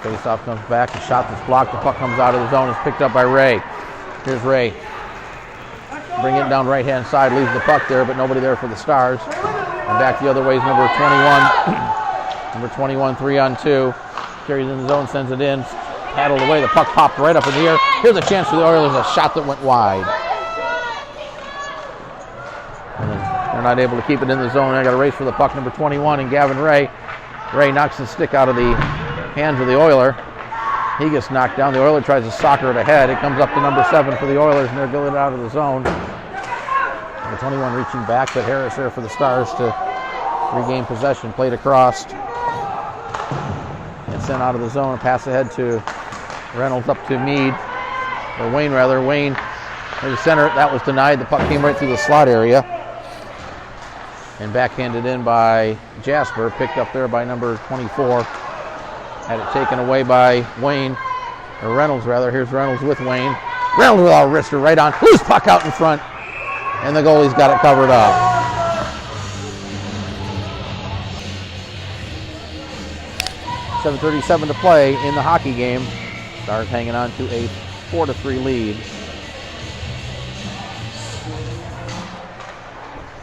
Face-off comes back, a shot that's blocked, the puck comes out of the zone, it's picked up by Ray. Here's Ray. Bring it down right-hand side, leaves the puck there, but nobody there for the Stars. And back the other way is number 21. Number 21, 3-on-2. Carries in the zone, sends it in, paddled away, the puck popped right up in the air. Here's a chance for the Oilers, a shot that went wide. And they're not able to keep it in the zone. They got a race for the puck, number 21, and Gavin Ray. Ray knocks the stick out of the hands of the Oiler, He gets knocked down. The Oiler tries to soccer it ahead. It comes up to number 7 for the Oilers, and they're going out of the zone. Number 21 reaching back, but Harris there for the Stars to regain possession. Played across. And sent out of the zone. Pass ahead to Reynolds up to Meade. Or Wayne, rather. Wayne in the center. That was denied. The puck came right through the slot area. And backhanded in by Jasper. Picked up there by number 24. Had it taken away by Wayne, or Reynolds rather. Here's Reynolds with Wayne. Reynolds with a wrister right on. Loose puck out in front. And the goalie's got it covered up. .7:37 to play in the hockey game. Stars hanging on to a 4-3 lead.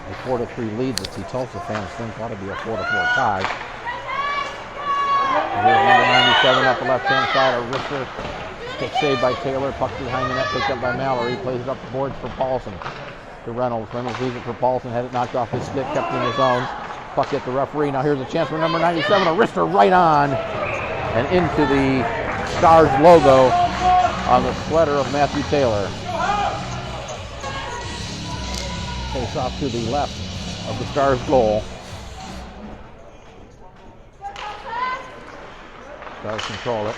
A 4-3 lead that the Tulsa fans think ought to be a 4-4 tie. Here's number 97 up the left-hand side. A wrister. Stick saved by Taylor. Puck behind the net, picked up by Mallory. Plays it up the boards for Paulson. To Reynolds. Reynolds leaves it for Paulson. Had it knocked off his stick. Kept in his own. Puck hit the referee. Now here's a chance for number 97. A wrister right on. And into the Stars logo on the sweater of Matthew Taylor. Face off to the left of the Stars goal. Stars control it.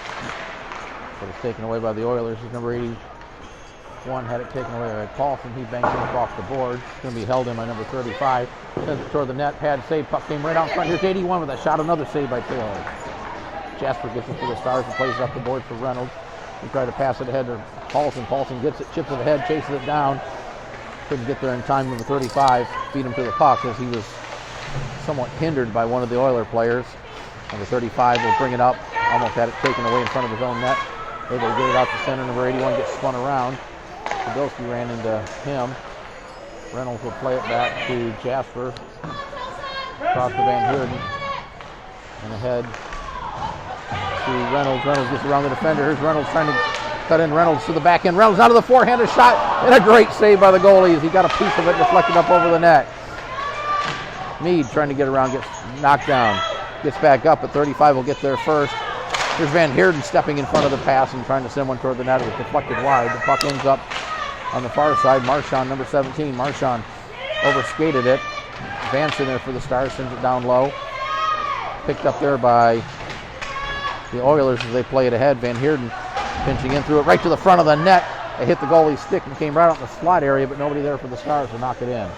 But it's taken away by the Oilers. He's number 81 had it taken away by Paulson. He banks it off the board. It's going to be held in by number 35. Sends it toward the net. Pad save. Puck came right out in front. Here's 81 with a shot. Another save by Taylor. Jasper gets it for the Stars and plays it up the board for Reynolds. He tried to pass it ahead to Paulson. Paulson gets it, chips it ahead, chases it down. Couldn't get there in time. Number 35 beat him to the puck as he was somewhat hindered by one of the Oiler players. Number 35 will bring it up. Almost had it taken away in front of his own net. Able to get it out to center. Number 81 gets spun around. Podolski ran into him. Reynolds will play it back to Jasper. Across to Van Heerden. And ahead to Reynolds. Reynolds gets around the defender. Here's Reynolds trying to cut in. Reynolds to the back end. Reynolds out of the forehanded shot. And a great save by the goalie as he got a piece of it deflected up over the net. Meade trying to get around, gets knocked down. Gets back up, but 35 will get there first. Here's Van Heerden stepping in front of the pass and trying to send one toward the net. It was deflected wide. The puck ends up on the far side. Marchand, number 17. Marchand overskated it. Vance in there for the Stars, sends it down low. Picked up there by the Oilers as they play it ahead. Van Heerden pinching in through it right to the front of the net. It hit the goalie's stick and came right out in the slot area, but nobody there for the Stars to knock it in.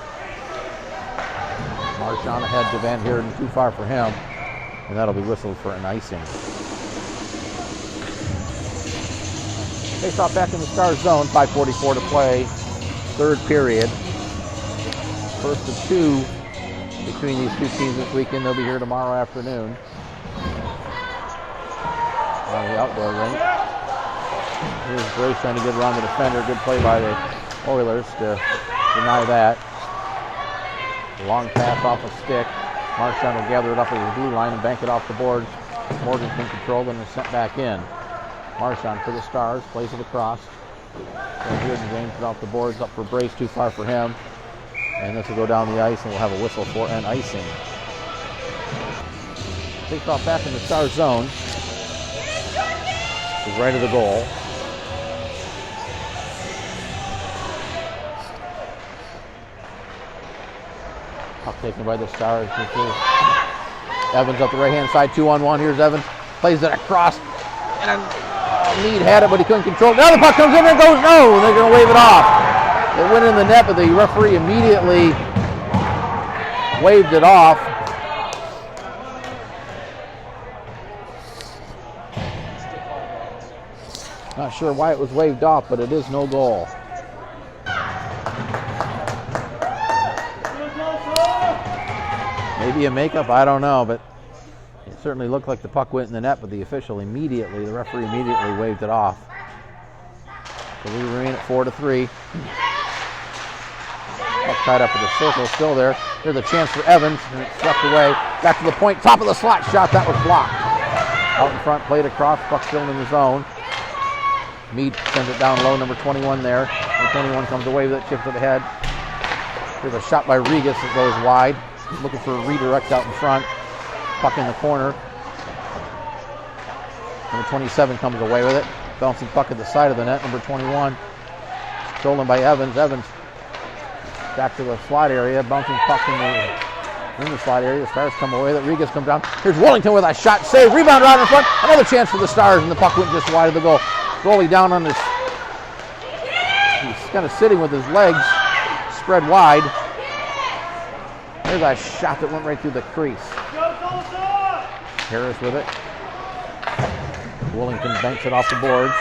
Marchand ahead to Van Heerden, too far for him, and that'll be whistled for an icing. Face-off back in the Stars zone, 5:44 to play, third period. First of two between these two teams this weekend. They'll be here tomorrow afternoon on the outdoor rink. Here's Brace trying to get around the defender. Good play by the Oilers to deny that. Long pass off a stick. Marchand will gather it up at the blue line and bank it off the boards. Morgan's been controlled and is sent back in. Marchand for the Stars, plays it across. Van Heerden gains it off the boards, up for Brace, too far for him. And this will go down the ice and we'll have a whistle for an icing. Takes off back in the Stars zone. To right of the goal. Puck taken by the Stars. Evans up the right-hand side, 2-on-1. Here's Evans. Plays it across. And Meade had it, but he couldn't control it. Now the puck comes in and goes, no! And they're going to wave it off. It went in the net, but the referee immediately waved it off. Not sure why it was waved off, but it is no goal. Maybe a makeup, I don't know, but it certainly looked like the puck went in the net, but the referee immediately waved it off. So we remain at 4-3. Puck tied up in the circle, still there. Here's a chance for Evans, and it's swept away. Back to the point, top of the slot shot, that was blocked. Out in front, played across, puck still in the zone. Meade sends it down low, number 21 there. Number 21 comes away with it, chips it ahead. Here's a shot by Regas that goes wide. Looking for a redirect out in front. Puck in the corner. Number 27 comes away with it. Bouncing puck at the side of the net. Number 21 stolen by Evans. Evans back to the slot area. Bouncing puck in the slot area. The Stars come away. Rodriguez comes down. Here's Wellington with a shot. Save. Rebound right in front. Another chance for the Stars, and the puck went just wide of the goal. Goalie down on his... He's kind of sitting with his legs spread wide. There's a shot that went right through the crease. Harris with it. Wellington banks it off the boards.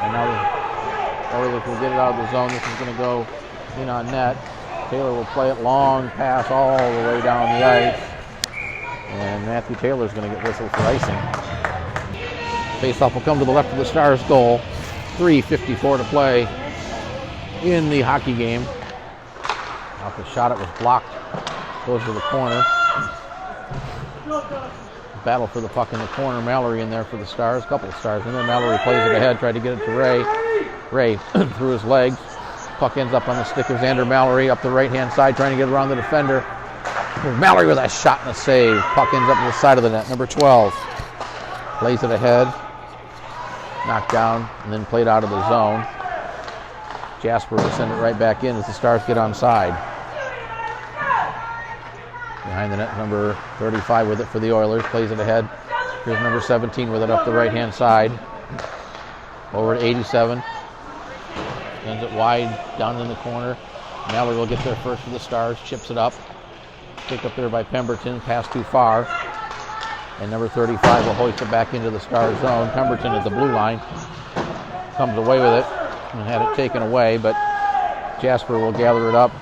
And now the Oilers will get it out of the zone. This is going to go in on net. Taylor will play it long pass all the way down the ice. And Matthew Taylor is going to get whistled for icing. Faceoff will come to the left of the Stars goal. 3:54 to play in the hockey game. Off the shot, it was blocked. Goes to the corner. Battle for the puck in the corner. Mallory in there for the Stars. A couple of Stars in there. Mallory plays it ahead, tried to get it to Ray. Ray through his legs. Puck ends up on the stick of Xander Mallory up the right-hand side, trying to get around the defender. Mallory with a shot and a save. Puck ends up to the side of the net. Number 12 plays it ahead. Knocked down and then played out of the zone. Jasper will send it right back in as the Stars get onside. Behind the net, number 35 with it for the Oilers. Plays it ahead. Here's number 17 with it up the right-hand side. Over to 87. Sends it wide down in the corner. Mallory will get there first for the Stars. Chips it up. Picked up there by Pemberton. Pass too far. And number 35 will hoist it back into the Stars zone. Pemberton at the blue line. Comes away with it and had it taken away, but Jasper will gather it up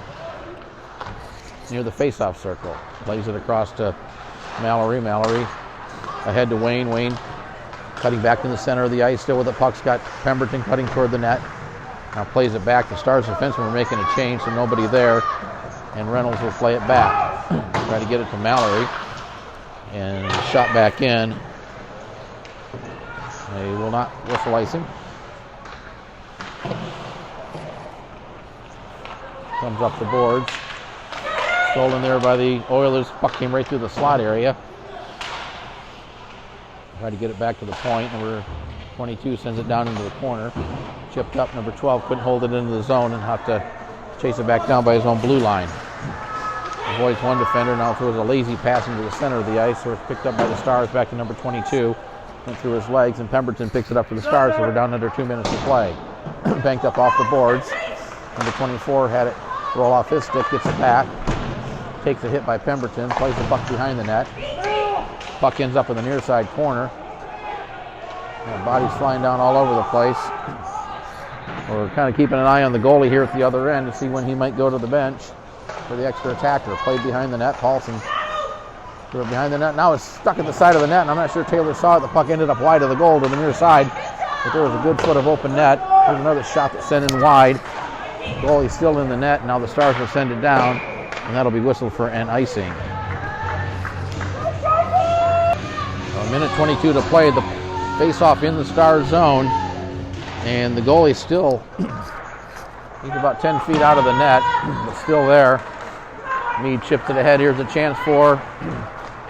near the face-off circle. Plays it across to Mallory. Mallory ahead to Wayne. Wayne cutting back in the center of the ice still with the puck. Got Pemberton cutting toward the net. Now plays it back. The Stars defensemen are making a change, so nobody there. And Reynolds will play it back. Try to get it to Mallory. And shot back in. They will not whistle icing. Comes up the boards. Stolen there by the Oilers. Puck came right through the slot area. Try to get it back to the point. Number 22 sends it down into the corner. Chipped up. Number 12 couldn't hold it into the zone and have to chase it back down by his own blue line. Avoids one defender. Now throws a lazy pass into the center of the ice. So it's picked up by the Stars back to number 22. Went through his legs, and Pemberton picks it up for the Stars, so we're down under 2 minutes to play. Banked up off the boards. Number 24 had it roll off his stick, gets it back. Takes a hit by Pemberton, plays the puck behind the net. Puck ends up in the near side corner. And bodies flying down all over the place. We're kind of keeping an eye on the goalie here at the other end to see when he might go to the bench for the extra attacker. Played behind the net. Paulson threw it behind the net. Now it's stuck at the side of the net, and I'm not sure Taylor saw it. The puck ended up wide of the goal to the near side, but there was a good foot of open net. There's another shot that's sent in wide. Goalie's still in the net. Now the Stars will send it down, and that'll be whistled for an icing. A minute 22 to play. The face-off in the Stars zone, and the goalie still, he's about 10 feet out of the net, but still there. Meade chipped it ahead. Here's a chance for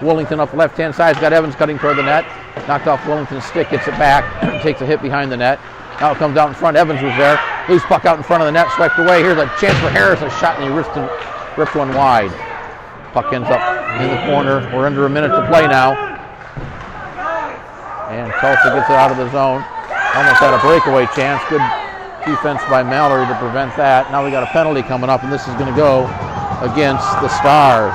Wellington up the left-hand side. He's got Evans cutting toward the net. Knocked off Wellington's stick, gets it back, takes a hit behind the net. Now it comes out in front. Evans was there. Loose puck out in front of the net, swiped away. Here's a chance for Harris. A shot, and he ripped one wide. Puck ends up in the corner. We're under a minute to play now. And Tulsa gets it out of the zone. Almost had a breakaway chance. Good defense by Mallory to prevent that. Now we got a penalty coming up, and this is going to go against the Stars.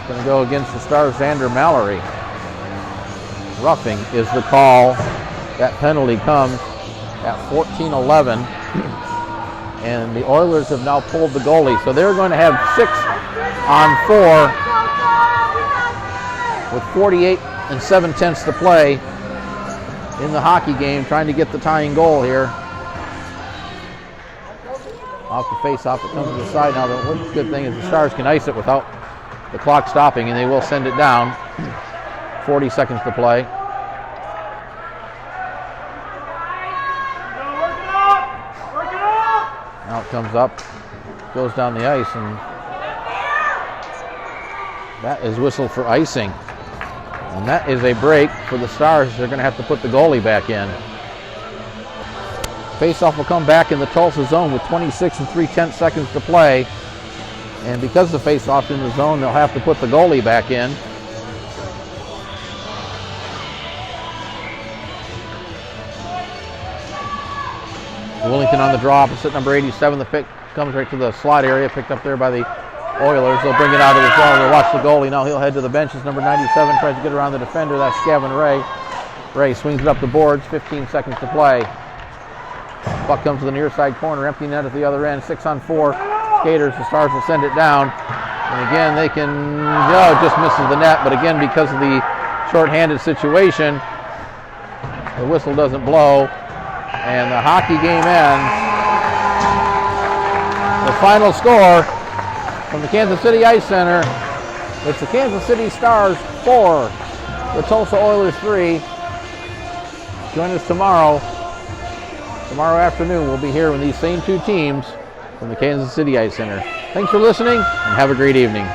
Going to go against the Stars, Xander Mallory. Roughing is the call. That penalty comes at 14:11. And the Oilers have now pulled the goalie. So they're going to have 6-on-4 with 48 7/10 to play in the hockey game, trying to get the tying goal here. Off the face-off, it comes to the side. Now, the one good thing is the Stars can ice it without the clock stopping, and they will send it down. 40 seconds to play. Now it comes up. goes down the ice, and that is whistled for icing. And that is a break for the Stars. They're going to have to put the goalie back in. Faceoff will come back in the Tulsa zone with 26 3/10 seconds to play. And because the faceoff's in the zone, they'll have to put the goalie back in. Willington on the draw, opposite number 87. The pick comes right to the slot area, picked up there by the Oilers. They'll bring it out of the zone. They'll watch the goalie. Now he'll head to the benches. Number 97 tries to get around the defender. That's Gavin Ray. Ray swings it up the boards. 15 seconds to play. Puck comes to the near side corner. Empty net at the other end. 6-on-4 skaters. The Stars will send it down. And again, they can, just misses the net. But again, because of the shorthanded situation, the whistle doesn't blow. And the hockey game ends. The final score from the Kansas City Ice Center, it's the Kansas City Stars 4, the Tulsa Oilers 3. Join us tomorrow. Tomorrow afternoon, we'll be here with these same two teams from the Kansas City Ice Center. Thanks for listening, and have a great evening.